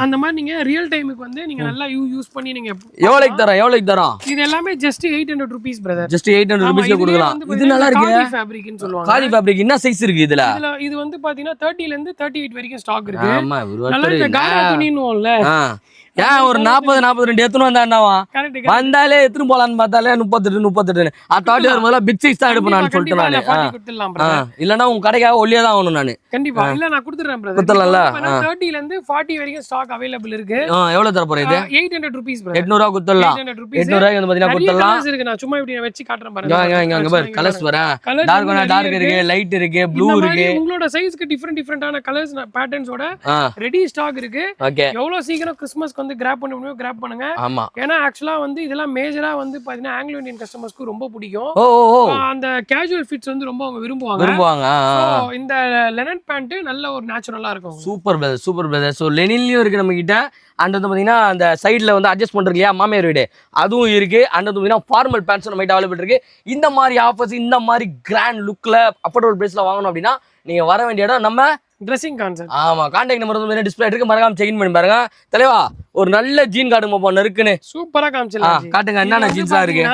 அந்த மாதிரி நீங்க ரியல் டைமுக்கு வந்து நீங்க நல்லா யூஸ் பண்ணி நீங்க எவ்வளவுக்கு தரோம்? இது எல்லாமே just 800 rupees brother. just 800 rupees கொடுக்கலாம். இது நல்லா இருக்கு. காதி ஃபேப்ரிக்னு சொல்லுவாங்க. காதி ஃபேப்ரிக் என்ன சைஸ் இருக்கு இதுல? இது வந்து பாத்தீங்கன்னா 30 ல இருந்து 38 வரைக்கும் ஸ்டாக் இருக்கு. ஆமா நல்லா இந்த காரா துணின்னுவோம்ல. ஏன் ஒரு 40-42 எத்தனை வந்தாண்டாவா வந்தாலே எத்தனை போலான்னு பார்த்தாலே 38 அத்தாட்டி வரும்போது பிக் சைஸ் தான் எடுப்பேன் நான் சொல்லிட்டு நானு. இல்லன்னா உங்க கடைக்காக ஒல்லியா தான் ஆகணும் நானு. கண்டிப்பா இல்ல நான் கொடுத்துறேன் பிரதர். கொடுத்துறல 30 ல இருந்து 40 வரைக்கும் ஸ்டாக் அவேலபிள் இருக்கு. எவ்வளவு தர போறீங்க இது? 800 rupees பிரதர். 800 ரூபாய் கொடுத்துடலாம். 800 ரூபாய்க்கு வந்து பாத்தீங்கன்னா கொடுத்துடலாம். கலர்ஸ் இருக்கு, நான் சும்மா இப்படி வெச்சி காட்றேன் பாருங்க. இங்க பாரு கலர்ஸ் வரேன். டார்க் இருக்கு, லைட் இருக்கு, ப்ளூ இருக்கு. உங்களோட சைஸ்க்கு டிஃபரண்டான கலர்ஸ் பேட்டர்ன்ஸோட ரெடி ஸ்டாக் இருக்கு. எவ்வளவு சீக்கிரம் கிறிஸ்மஸ்க்கு வந்து கிராப் பண்ண முடியும் கிராப் பண்ணுங்க. ஆமா. ஏன்னா ஆக்சுவலா வந்து இதெல்லாம் மேஜரா வந்து பாத்தீங்கன்னா ஆங்கிலோ இந்தியன் கஸ்டமர்ஸ்க்கு ரொம்ப பிடிக்கும். அந்த கேஜுவல் ஃபிட்ஸ் வந்து ரொம்ப அவங்க விரும்புவாங்க. இந்த லெனன் பேண்ட் நல்ல ஒரு நேச்சுரலா இருக்கும். Super brother. சோ லெனின்லயும் இருக்கு நம்ம கிட்ட. அண்ட் வந்து பாத்தீங்கன்னா அந்த சைடுல வந்து அட்ஜஸ்ட் பண்றது இல்லையா மாமியார் வீடு, அதுவும் இருக்கு. அண்ட் வந்து பாத்தீங்கன்னா ஃபார்மல் பேண்ட்ஸ் நம்ம கிட்ட அவைலபிள் இருக்கு. இந்த மாதிரி ஆஃபர்ஸ், இந்த மாதிரி கிராண்ட் லுக்ல அஃபோர்டபுள் பிரைஸ்ல வாங்கணும் அப்படின்னா நீங்க வர வேண்டிய இடம் நம்ம ட்ரெஸ்ஸிங் கான்செப்ட். ஆமா, கான்டாக்ட் நம்பர் வந்து டிஸ்ப்ளே இருக்கு, மறக்காம செக் பண்ணி பாருங்க. தலைவா ஒரு நல்ல ஜீன் காட்டுங்க போன இருக்குன்னு சூப்பரா காமிச்சலாம். காட்டுங்க என்னென்ன ஜீன்ஸா இருக்கு.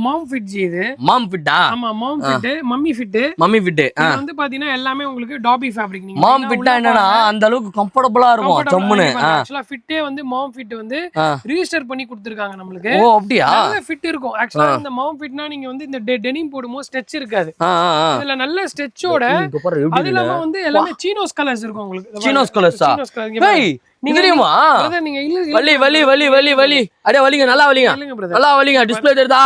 மாம் ஃபிட் ஜி. இது மாம் ஃபிட்டா? ஆமா மாம் ஃபிட், மம்மி ஃபிட். இது வந்து பாத்தீங்கன்னா எல்லாமே உங்களுக்கு டாபி ஃபேப்ரிக். நீங்க மாம் ஃபிட்டா என்னன்னா அந்த அளவுக்கு கம்ஃபர்ட்டபிளா இருக்கும் ஜம்முன்னு. ஆக்சுவலா ஃபிட்டே வந்து மாம் ஃபிட் வந்து ரிஜிஸ்டர் பண்ணி கொடுத்திருக்காங்க நமக்கு. ஓ அப்படியா? நல்ல ஃபிட் இருக்கும். ஆக்சுவலா இந்த மாம் ஃபிட்னா நீங்க வந்து இந்த டெனிம் போடும்போது ஸ்ட்ரெச் இருக்காது. இதுல நல்ல ஸ்ட்ரெச்சோட அது இல்லாம வந்து எல்லாமே சீனோஸ் கலர்ஸ் இருக்கும் உங்களுக்கு. சீனோஸ் கலர்ஸா? ஏய் நீங்க தெரியுமா? பிரதர் நீங்க இல்ல வலி அடே வலிங்க, நல்லா வலிங்க டிஸ்ப்ளே தெரியுதா?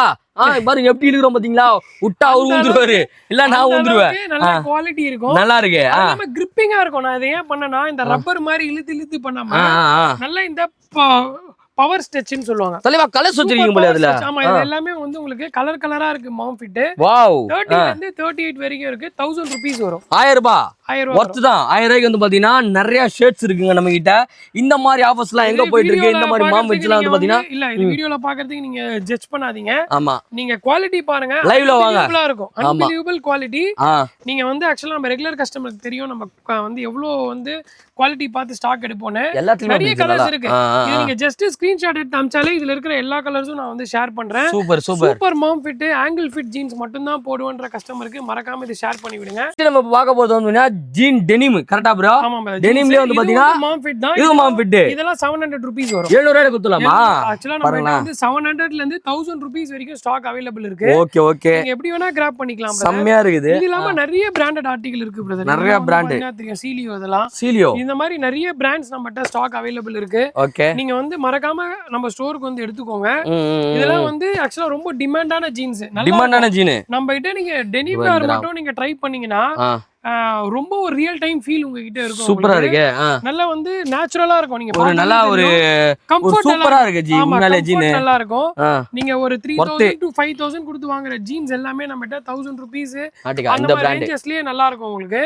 பாருங்க எப்படி இருக்குறோம் பாத்தீங்களா? விட்டா அவரு ஊந்துருவாரு, இல்ல நான் ஊந்துருவேன். நல்ல குவாலிட்டி இருக்கும், நல்லா இருக்கு. நம்ம கிரிப்பிங்கா இருக்கும். நான் இதை ஏன் பண்ணனா இந்த ரப்பர் மாதிரி இழுத்து பண்ணாம நல்லா இந்த பவர் ஸ்ட்ரெச்னு சொல்லுவாங்க. தலைவா கலர் வச்சிருக்கீங்க போல அதுல. ஆமா இது எல்லாமே வந்து உங்களுக்கு கலரா இருக்கு மாம் ஃபிட். வாவ். 30 ல இருந்து 38 வரைக்கும் இருக்கு. 1000 rupees வரும். 1000 ரூபாய் ஒர்த் தான். 1000 ரூபாய்க்கு வந்து பாத்தீங்கன்னா நிறைய ஷர்ட்ஸ் இருக்குங்க நம்ம கிட்ட. இந்த மாதிரி ஆஃபர்ஸ்லாம் எங்க போயிட்டு இருக்கு? இந்த மாதிரி மாம் ஃபிட்ஸ்லாம் வந்து பாத்தீங்கன்னா இல்ல இது வீடியோல பாக்குறதுக்கு நீங்க ஜட்ஜ் பண்ணாதீங்க. ஆமா நீங்க குவாலிட்டி பாருங்க, லைவ்ல வாங்க. நல்லா இருக்கும். Unbelievable quality. நீங்க வந்து ஆக்சுவலா நம்ம ரெகுலர் கஸ்டமருக்கு தெரியும் நம்ம வந்து எவ்வளவு வந்து குவாலிட்டி பார்த்து ஸ்டாக் எடுப்போம்னு. நிறைய கலர்ஸ் இருக்கு. இது நீங்க ஜஸ்ட் ஸ்கிரீன்ஷாட் எடுத்து அனுப்பிச்சாலே இதுல இருக்கிற எல்லா கலர்ஸும் நான் வந்து ஷேர் பண்றேன். Super ma'am fit ankle fit jeans மட்டும் தான் போடுவேன்ற கஸ்டமருக்கு மறக்காம இது ஷேர் பண்ணி விடுங்க. நம்ம பார்க்க போறது வந்து ஜீன் டெனிம். கரெக்ட்டா ப்ரோ? ஆமா ப்ரோ. டெனிம்லயே வந்து பாத்தீங்கன்னா மாம் ஃபிட் தான். இது மாம் ஃபிட். இதெல்லாம் 700 rupees வரும். 700 ரூபாய்க்கு கொடுத்தலாமா? ஆக்சுவலா நம்ம வந்து 700 ல இருந்து 1000 rupees வரைக்கும் ஸ்டாக் அவேலபிள் இருக்கு. ஓகே நீங்க எப்படி வேணா கிராப் பண்ணிக்கலாம். செம்மையா இருக்குது. இது இல்லாம நிறைய பிராண்டட் ஆர்டிகல் இருக்கு பிரதர். நிறைய பிராண்ட். சீலியோ இதெல்லாம். இந்த மாதிரி நிறைய பிராண்ட்ஸ் நம்மட்ட ஸ்டாக் அவேலபிள் இருக்கு. நீங்க வந்து மறக்காம நம்ம ஸ்டோருக்கு வந்து எடுத்துக்கோங்க. இதெல்லாம் வந்து ஆக்சுவலா ரொம்ப டிமாண்டான ஜீன்ஸ். டிமாண்டான ஜீன். நம்ம கிட்ட நீங்க டெனிம் வேர் மட்டும் நீங்க ட்ரை பண்ணீங்கன்னா ரொம்ப ஒரு ரியல் டைம் ஃபீல் உங்ககிட்ட இருக்கும். சூப்பரா இருக்கு. நல்லா வந்து நேச்சுரலா இருக்கும். நீங்க ஒரு நல்லா ஒரு கம்ஃபர்ட் சூப்பரா இருக்கு ஜி. உண்மையிலே ஜீன் நல்லா இருக்கும். நீங்க ஒரு 3000 to 5000 கொடுத்து வாங்குற ஜீன்ஸ் எல்லாமே நம்மட்ட 1000 rupees அந்த ரேஞ்சஸ்லயே நல்லா இருக்கும் உங்களுக்கு.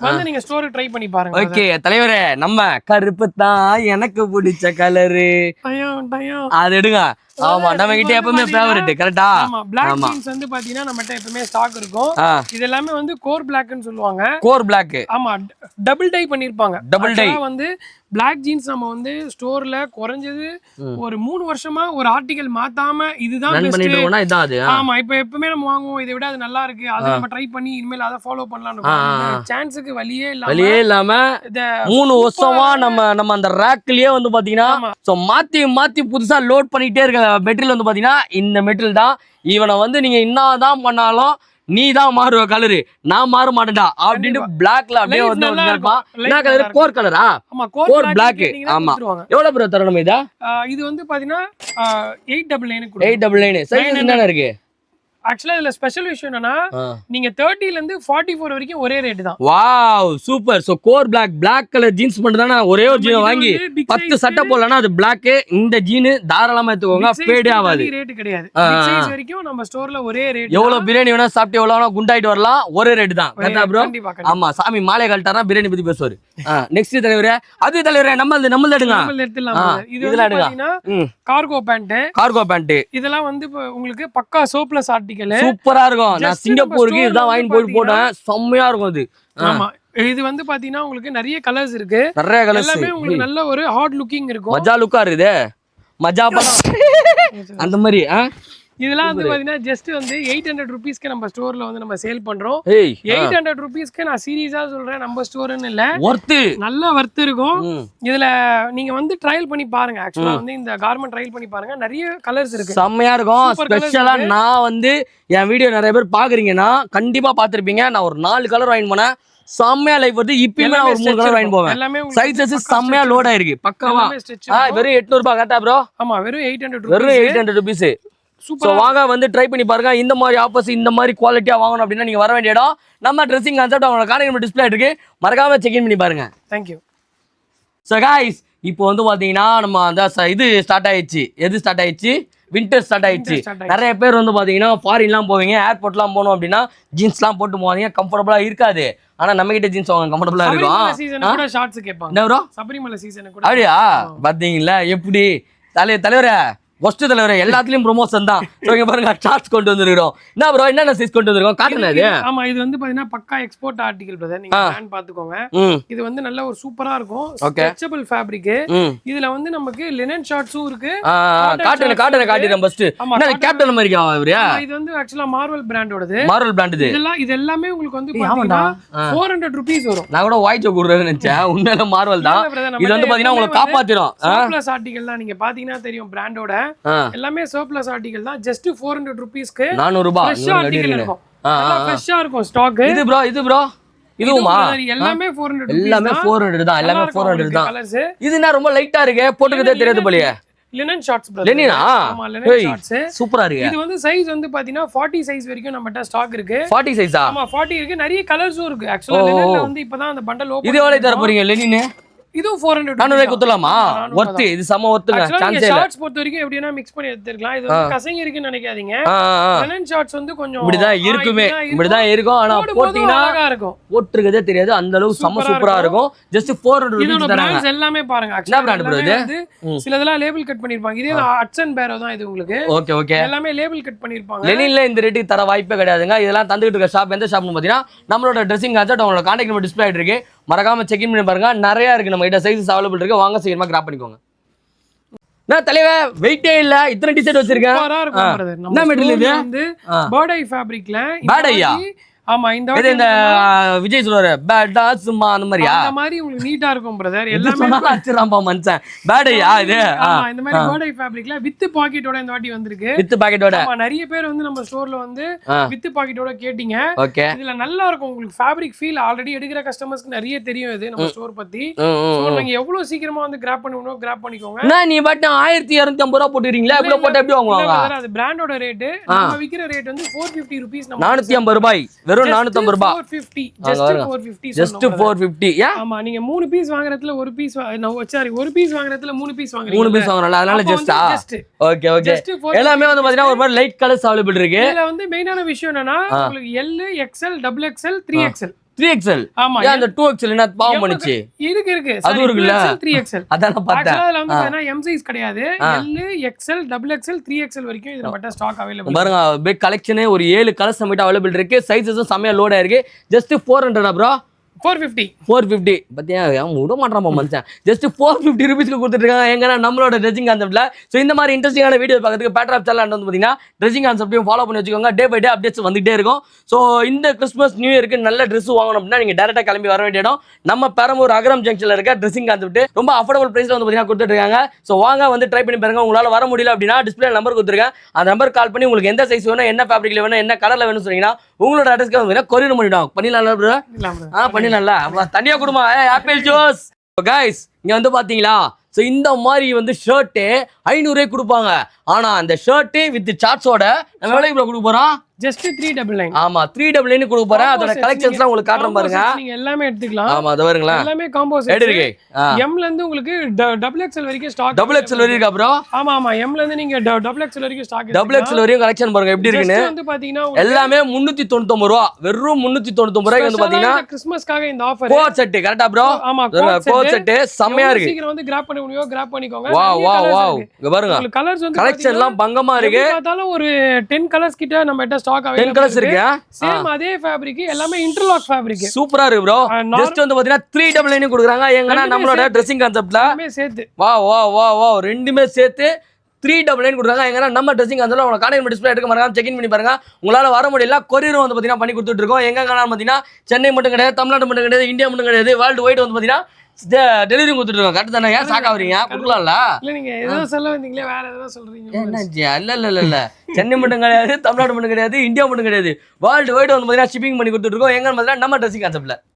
வந்து நீங்க ஸ்டோர் ட்ரை பண்ணி பாருங்க. ஓகே தலைவரே, நம்ம கருப்பு தான் எனக்கு பிடிச்ச கலரு. அது எடுங்க. ஆமா நம்ம கிட்ட எப்பவுமே ஃபேவரட். கரெக்ட்டா? ஆமா Black jeans வந்து பாத்தீங்கன்னா நம்மட்ட எப்பவுமே ஸ்டாக் இருக்கும். இது எல்லாமே வந்து கோர் பிளாக்னு சொல்லுவாங்க. Core black. ஆமா டபுள் டை பண்ணிருப்பாங்க. டபுள் டை வந்து Black jeans நம்ம வந்து ஸ்டோர்ல குறைஞ்சது ஒரு 3 வருஷமா ஒரு ஆர்டிகல் மாத்தாம இதுதான் பெஸ்ட். ஆமா இப்ப எப்பவுமே நம்ம வாங்குவோம், இதை விட அது நல்லா இருக்கு, அதை நம்ம ட்ரை பண்ணி இனிமேல் அதை ஃபாலோ பண்ணலாம். சான்ஸுக்கு வழியே இல்லாம 3 வருஷமா நம்ம அந்த ரேக்லயே வந்து பாத்தீங்கன்னா மாத்தி புதுசா லோட் பண்ணிட்டே இருக்க மெட்டீரியல் வந்து பாத்தீங்கன்னா இந்த மெட்டீரியல் தான். இவனை வந்து நீங்க என்னதான் பண்ணாலும் நீ தான் மாறுவ கலரு, நான் மாற மாட்டேன்டா அப்படின்னு பிளாக்ல அப்படியே வந்து என்ன கலர்? கோர் கலரா? ஆமா கோர் பிளாக். ஆமா எவ்வளவு ப்ரோ தரணும் இத? இது வந்து பாத்தீங்கன்னா 899 899. சைஸ் என்னென்ன இருக்கு? ஆக்சுவலா இதுல ஸ்பெஷல் விஷயம் என்னன்னா நீங்க 30 ல இருந்து 44 வரைக்கும் ஒரே ரேட் தான். Wow super. So core black colour jeans மட்டும் தான ஒரே ஒரு ஜீன் வாங்கி 10 சட்டை போடலனா அது பிளாக். இந்த ஜீன் தாராளமா எடுத்துக்கோங்க, ஃபேடே ஆகாது. ரேட் கிடையாது. பிக் சைஸ் வரைக்கும் நம்ம ஸ்டோர்ல ஒரே ரேட். எவ்வளவு பிரியாணி வேணா சாப்பிட்டு எவ்வளவு வேணா குண்டாயிட்டு வரலாம், ஒரே ரேட் தான். கரெக்ட்டா ப்ரோ? ஆமா, சாமி மாலை கழட்டாரா பிரியாணி பத்தி பேசுவாரு. நெக்ஸ்ட் தலைவரே, அது தலைவரே நம்ம எடுங்க. நம்ம எடுத்துலாம். இது பாத்தீங்கன்னா கார்கோ பேண்ட். இதெல்லாம் வந்து உங்களுக்கு பக்கா சோப்லெஸ் ஆர்டிகல். சூப்பரா இருக்கும். நான் சிங்கப்பூருக்கு இதான் வாங்கி போட்டேன், செம்மையா இருக்கும் அது. ஆமா, இது வந்து பாத்தீங்கன்னா உங்களுக்கு நிறைய கலர்ஸ் இருக்கு. நிறைய கலர்ஸ் எல்லாமே உங்களுக்கு நல்ல ஒரு ஹாட் லுக்கிங் இருக்கும். மஜா லுக்கா இருக்குது. மஜா படம் அந்த மாதிரி. இதெல்லாம் வந்து பாத்தீங்கன்னா ஜஸ்ட் வந்து 800 rupeesக்கு நம்ம ஸ்டோர்ல வந்து நம்ம சேல் பண்றோம். 800 rupeesக்கு நான் சீரியஸா சொல்றேன், நம்ம ஸ்டோர்னு இல்ல, நல்ல வர்த் இருக்கும். இதுல நீங்க வந்து ட்ரையல் பண்ணி பாருங்க. ஆக்சுவலா வந்து இந்த கார்மெண்ட் ட்ரையல் பண்ணி பாருங்க, நிறைய கலர்ஸ் இருக்கு, செம்மையா இருக்கும். ஸ்பெஷலா நான் வந்து என் வீடியோ நிறைய பேர் பாக்குறீங்கன்னா கண்டிப்பா பாத்திருப்பீங்க. நான் ஒரு 4 கலர் வாங்கி போனேன், செம்மையா லைஃப் வருது. இப்பயுமே நான் ஒரு 3 கலர் வாங்கி போவேன். சைஸஸ் செம்மையா லோட் ஆயிருக்கு பக்காவா. வெறும் 800 ரூபாய். கரெக்டா ப்ரோ? ஆமா, வெறும் 800 rupees. சோ வாங்க வந்து ட்ரை பண்ணி பாருங்க. இந்த மாதிரி ஆஃபர்ஸ், இந்த மாதிரி குவாலிட்டியா வாங்கணும் அப்படின்னா நீங்க வர வேண்டிய இடம் நம்ம ட்ரெஸ்ஸிங் கான்செப்ட். அவங்களோட கான்டாக்ட் டிஸ்ப்ளே இருக்கு, மறக்காம செக் இன் பண்ணி பாருங்க. Thank you. சோ गाइस, இப்போ வந்து பாத்தீங்கன்னா நம்ம அந்த இது ஸ்டார்ட் ஆயிடுச்சு. எது ஸ்டார்ட் ஆயிடுச்சு? வின்டர் ஸ்டார்ட் ஆயிடுச்சு. நிறைய பேர் வந்து பாத்தீங்கன்னா ஃபாரின்லாம் போவீங்க, ஏர்போர்ட்லாம் போகணும் அப்படின்னா ஜீன்ஸ்லாம் போட்டு போவாங்க, கம்ஃபர்டபுளா இருக்காது. ஆனா நம்ம கிட்ட ஜீன்ஸ் வாங்க கம்ஃபர்டபுளா இருக்கும். ஷார்ட்ஸ் கேட்பாங்க. என்ன ப்ரோ? சபரிமலை சீசன் கூட. அப்படியா? பாத்தீங்களா எப்படி தலைவரே? ஃபர்ஸ்ட் தலைவரே எல்லாத்துலயும் ப்ரொமோஷன் தான். இங்க பாருங்க, ஷார்ட்ஸ் கொண்டு வந்திருக்கோம். என்ன ப்ரோ, என்னென்ன சைஸ் கொண்டு வந்திருக்கோம் காட்டுங்க. இது ஆமா, இது வந்து பாத்தீங்கன்னா பக்கா எக்ஸ்போர்ட் ஆர்டிகல் பிரதர். நீங்க பிராண்ட் பாத்துக்கோங்க. இது வந்து நல்ல ஒரு சூப்பரா இருக்கும். Stretchable fabric. இதுல வந்து நமக்கு லினன் ஷார்ட்ஸும் இருக்கு. காட்டுறேன் ஃபர்ஸ்ட். என்ன கேப்டன் அமெரிக்கா அவரே? இது வந்து ஆக்சுவலா மார்வல் பிராண்டோடது. மார்வல் பிராண்ட் இது. இது எல்லாமே உங்களுக்கு வந்து பாத்தீங்கன்னா 400 rupees வரும். நான் கூட வாய்ஸ் குடுறேன்னு நினைச்சேன், உண்மையில மார்வல் தான். இது வந்து பாத்தீங்கன்னா உங்களுக்கு காப்பாத்திரும். சர்ப்ளஸ் ஆர்டிகல் தான், நீங்க பாத்தீங்கன்னா தெரியும் பிராண்டோட எல்லாமே சர்ப்ளஸ் ஆர்டிகல் தான். ஜஸ்ட் 400 rupeesக்கு 400 ரூபாய் ஃப்ரெஷ் ஆர்டிகல் இருக்கும். நல்லா ஃப்ரெஷ்ஷா இருக்கும் ஸ்டாக். இது ப்ரோ இதுவுமா? எல்லாமே 400 rupees. எல்லாமே 400 தான். எல்லாமே 400 தான். இது என்ன ரொம்ப லைட்டா இருக்கு, போட்டுக்கிட்டே தெரியாது போலயே. Linen shorts brother. லெனினா? ஆமா, லினன் ஷார்ட்ஸ் சூப்பரா இருக்கு. இது வந்து சைஸ் வந்து பாத்தீங்கன்னா 40 சைஸ் வரைக்கும் நம்மட்ட ஸ்டாக் இருக்கு. 40 சைஸா? ஆமா, 40 இருக்கு. நிறைய கலர்ஸும் இருக்கு. ஆக்சுவலா லினன்ல வந்து இப்பதான் அந்த பண்டல் ஓபன். இது எவ்வளவு தர போறீங்க லெனின்? இது 400 400 குத்தலாமா? வர்த். இது சம வர்த்துங்க. சான்ஸ் இல்ல. ஷார்ட்ஸ் பொறுத்த வரைக்கும் எப்படினா mix பண்ணி எடுத்துக்கலாம். இது வந்து கசங்கி இருக்குன்னு நினைக்காதீங்க. லெனன் ஷார்ட்ஸ் வந்து கொஞ்சம் இப்படி தான் இருக்குமே. இப்படி தான் இருக்கும். ஆனா போட்டினா அழகா இருக்கும். போட்றதே தெரியாது, அந்த அளவுக்கு சம சூப்பரா இருக்கும். ஜஸ்ட் 400 rupees தராங்க. இதோட பிராண்ட்ஸ் எல்லாமே பாருங்க. என்ன பிராண்ட் ப்ரோ இது? சிலதெல்லாம் லேபிள் கட் பண்ணிருப்பாங்க. இது ஹட்சன் பேரோ தான் இது உங்களுக்கு. ஓகே. எல்லாமே லேபிள் கட் பண்ணிருப்பாங்க. லெனின்ல இந்த ரேட்டுக்கு தர வாய்ப்பே கிடையாதுங்க. இதெல்லாம் தந்துகிட்டு இருக்க ஷாப் எந்த ஷாப்னு பாத்தீங்கன்னா நம்மளோட ட்ரெஸ்ஸிங் கான்செப்ட். அவங்களோட கான்டாக்ட் நம்பர் டிஸ்ப்ளே ஆயிட்டு இருக்கு, மறக்காம செக் இன் பண்ணி பாருங்க. நிறைய இருக்கு நம்ம கிட்ட, சைஸஸ் அவைலபிள் இருக்கு. வாங்க சீக்கிரமா கிராப் பண்ணிக்கோங்க. நான் தலைவ வெயிட்டே இல்ல, இத்தனை டிஷர்ட் வச்சிருக்கேன். என்ன மெட்டீரியல் இது? வந்து பர்ட் ஐ ஃபேப்ரிக்ல. பர்ட் ஐயா? ஆமா, இந்த விஜய் சொல்றாரு பேட்டா சும்மா அந்த மாதிரியா? அந்த மாதிரி உங்களுக்கு நீட்டா இருக்கும் பிரதர். எல்லாமே அச்சராம்பா மனுஷன். பேடையா இது? ஆமா, இந்த மாதிரி பர்ட் ஐ ஃபேப்ரிக்ல வித் பாக்கெட்டோட இந்த வாட்டி வந்திருக்கு. வித் பாக்கெட்டோட. ஆமா, நிறைய பேர் வந்து நம்ம ஸ்டோர்ல வந்து வித் பாக்கெட்டோட கேட்டிங்க. ஓகே. இதுல நல்லா இருக்கும் உங்களுக்கு ஃபேப்ரிக் ஃபீல். ஆல்ரெடி எடுக்கிற கஸ்டமர்ஸ்க்கு நிறைய தெரியும் இது நம்ம ஸ்டோர் பத்தி. சோ நீங்க எவ்வளவு சீக்கிரமா வந்து கிராப் பண்ணனும் கிராப் பண்ணிக்கோங்க. நான் நீ பட் 1250 ரூபாய் போட்டுறீங்களா? இவ்ளோ போட்டா எப்படி வாங்குவாங்க? அது பிராண்டோட ரேட். நம்ம விக்கிற ரேட் வந்து 450 rupees. நம்ம 450 ரூபாய். வெறும் 450 ரூபாய். 450. just 450. just 450. யா? ஆமா, நீங்க 3 பீஸ் வாங்குறதுல ஒரு பீஸ் சாரி, ஒரு பீஸ் வாங்குறதுல 3 பீஸ் வாங்குறீங்க. 3 பீஸ் வாங்குறல, அதனால ஜஸ்டா. ஓகே. எல்லாமே வந்து பாத்தீங்கன்னா ஒரு மாதிரி லைட் கலர்ஸ் அவேலபிள் இருக்கு. இதுல வந்து மெயினான விஷயம் என்னன்னா உங்களுக்கு L, XL, XXL, 3XL. 3XL. ஆமா, அந்த 2XL என்ன பாவம் பண்ணுச்சு? இருக்கு. அது இருக்குல்ல, 3XL. அதான் பார்த்தேன். அதுல வந்து என்ன M சைஸ் கிடையாது. L, XL, XXL, 3XL வரைக்கும் இதுல மட்டும் ஸ்டாக் அவேலபிள். பாருங்க, பிக் கலெக்ஷனே ஒரு 7 கலர்ஸ் நம்மகிட்ட அவேலபிள் இருக்கு. சைஸஸும் செமையா லோட் ஆயிருக்கு. Just 400 bro. 450. பத்தியா விட மாட்டான் மனுஷன். ஜஸ்ட் 450 ரூபீஸ்க்கு கொடுத்துட்டு இருக்காங்க. எங்கன்னா நம்மளோட ட்ரெஸ்ஸிங் கான்செப்ட்ல. ஸோ இந்த மாதிரி இன்ட்ரெஸ்டிங்கான வீடியோ பார்க்கறதுக்கு பேட்ராப் சேனல் வந்து பார்த்தீங்கன்னா ட்ரெஸ்ஸிங் கான்செப்டையும் ஃபாலோ பண்ணி வச்சுக்கோங்க. டே பை டே அப்டேட்ஸ் வந்துகிட்டே இருக்கும். ஸோ இந்த கிறிஸ்மஸ் நியூ இயருக்கு நல்ல ட்ரெஸ் வாங்கணும் அப்படின்னா நீங்க டேரக்டா கிளம்பி வர வேண்டிய இடம் நம்ம பெரம்பூர் அகரம் ஜங்ஷன்ல இருக்க ட்ரெஸ்ஸிங் கான்செப்ட். ரொம்ப அஃபோர்டபுள் பிரைஸ்ல வந்து பார்த்தீங்கன்னா கொடுத்துட்டு இருக்காங்க. ஸோ வாங்க வந்து ட்ரை பண்ணி பாருங்க. உங்களால வர முடியல அப்படின்னா டிஸ்பிளே நம்பர் கொடுத்துருக்கேன். அந்த நம்பர் கால் பண்ணி உங்களுக்கு எந்த சைஸ் வேணும், என்ன ஃபேப்ரிக்ல வேணும், என்ன கலர்ல வேணும்னு சொன்னீங்கன்னா உங்களோட அட்ரஸ்க்கு வந்து கொரியர் பண்ணிடுவோம். பண்ணிடலாம் ப்ரோ? பண்ணிடலாம்ல. தனியா கொடுமா ஆப்பிள் ஜூஸ். கைஸ், இங்க வந்து பாத்தீங்களா ஸோ இந்த மாதிரி வந்து ஷர்ட்டு 500 கொடுப்பாங்க. ஆனா அந்த ஷர்ட்டு வித் சார்ட்ஸோட நம்ம எவ்வளவு கொடுக்க போறோம்? ஜஸ்ட் 399. ஆமா 399 கொடுக்க போறேன். அதோட கலெக்ஷன்ஸ்லாம் உங்களுக்கு காட்டுறேன் பாருங்க. நீங்க எல்லாமே எடுத்துக்கலாம். ஆமா அது பாருங்களா எல்லாமே காம்போ செட் இருக்கு. M ல இருந்து உங்களுக்கு டபுள் எக்ஸ்எல் வரைக்கும் ஸ்டாக். டபுள் எக்ஸ்எல் வரைக்கும் இருக்கா ப்ரோ? ஆமா ஆமா M ல இருந்து நீங்க டபுள் எக்ஸ்எல் வரைக்கும் ஸ்டாக். டபுள் எக்ஸ்எல் வரைக்கும் கலெக்ஷன் பாருங்க எப்படி இருக்குன்னு. வந்து பாத்தீங்கன்னா எல்லாமே 399 ரூபாய். வெறும் 399 ரூபாய்க்கு வந்து பாத்தீங்கன்னா கிறிஸ்மஸ்க்காக இந்த ஆஃபர். கோட் செட் கரெக்ட்டா ப்ரோ? ஆமா கோட் செட் செமையா இருக்கு. சீக்கிரம் வந்து கிராப் பண்ண முடியும் கிராப் பண்ணிக்கோங்க. Wow wow wow. இங்க பாருங்க. உங்களுக்கு கலர்ஸ் வந்து கலெக்ஷன்லாம் பங்கமா இருக்கு. பார்த்தாலும் ஒரு 10 கலர்ஸ் கிட்ட நம்ம கிட்ட ஸ்டாக் அவைலபிள் 10 கலர்ஸ் இருக்கு. சேம் அதே ஃபேப்ரிக் எல்லாமே இன்டர்லாக் ஃபேப்ரிக். சூப்பரா இருக்கு ப்ரோ. ஜஸ்ட் வந்து பாத்தீங்கன்னா 399 கொடுக்குறாங்க. எங்கனா நம்மளோட Dressing Conceptல எல்லாமே சேர்த்து. வாவ் வாவ் வாவ் வாவ் ரெண்டுமே சேர்த்து 399 கொடுக்குறாங்க. எங்கனா நம்ம Dressing Conceptல உங்க கான்டாக்ட் டிஸ்ப்ளே எடுக்க மறக்காம செக் இன் பண்ணி பாருங்க. உங்களால வர முடியல கொரியர் வந்து பாத்தீங்கன்னா பண்ணி கொடுத்துட்டு இருக்கோம். எங்கனா பாத்தீங்கன்னா சென்னை மட்டும் கிடையாது, தமிழ்நாடு மட்டும் கிடையாது, இந்தியா மட்டும் கிடையாது, வேர்ல்டு வைட் வந்து பாத்தீங்கன்னா டெலிவரி கொடுத்துட்டு இருக்கோம். கரெக்ட் தானே? ஏன் ஷாக் ஆவறீங்க? கொடுக்கலாம்ல? இல்ல நீங்க ஏதோ சொல்ல வந்தீங்களே வேற ஏதோ சொல்றீங்க. என்னாச்சு? இல்ல சென்னை மட்டும் கிடையாது, தமிழ்நாடு மட்டும் கிடையாது, இந்தியா மட்டும் கிடையாது, வேர்ல்டு வைட் வந்து பாத்தீங்கன்னா ஷிப்பிங் பண்ணி கொடுத்துட்டு இருக்கோம். எங்க பாத்தீங்கன்னா நம்ம Dressing Conceptல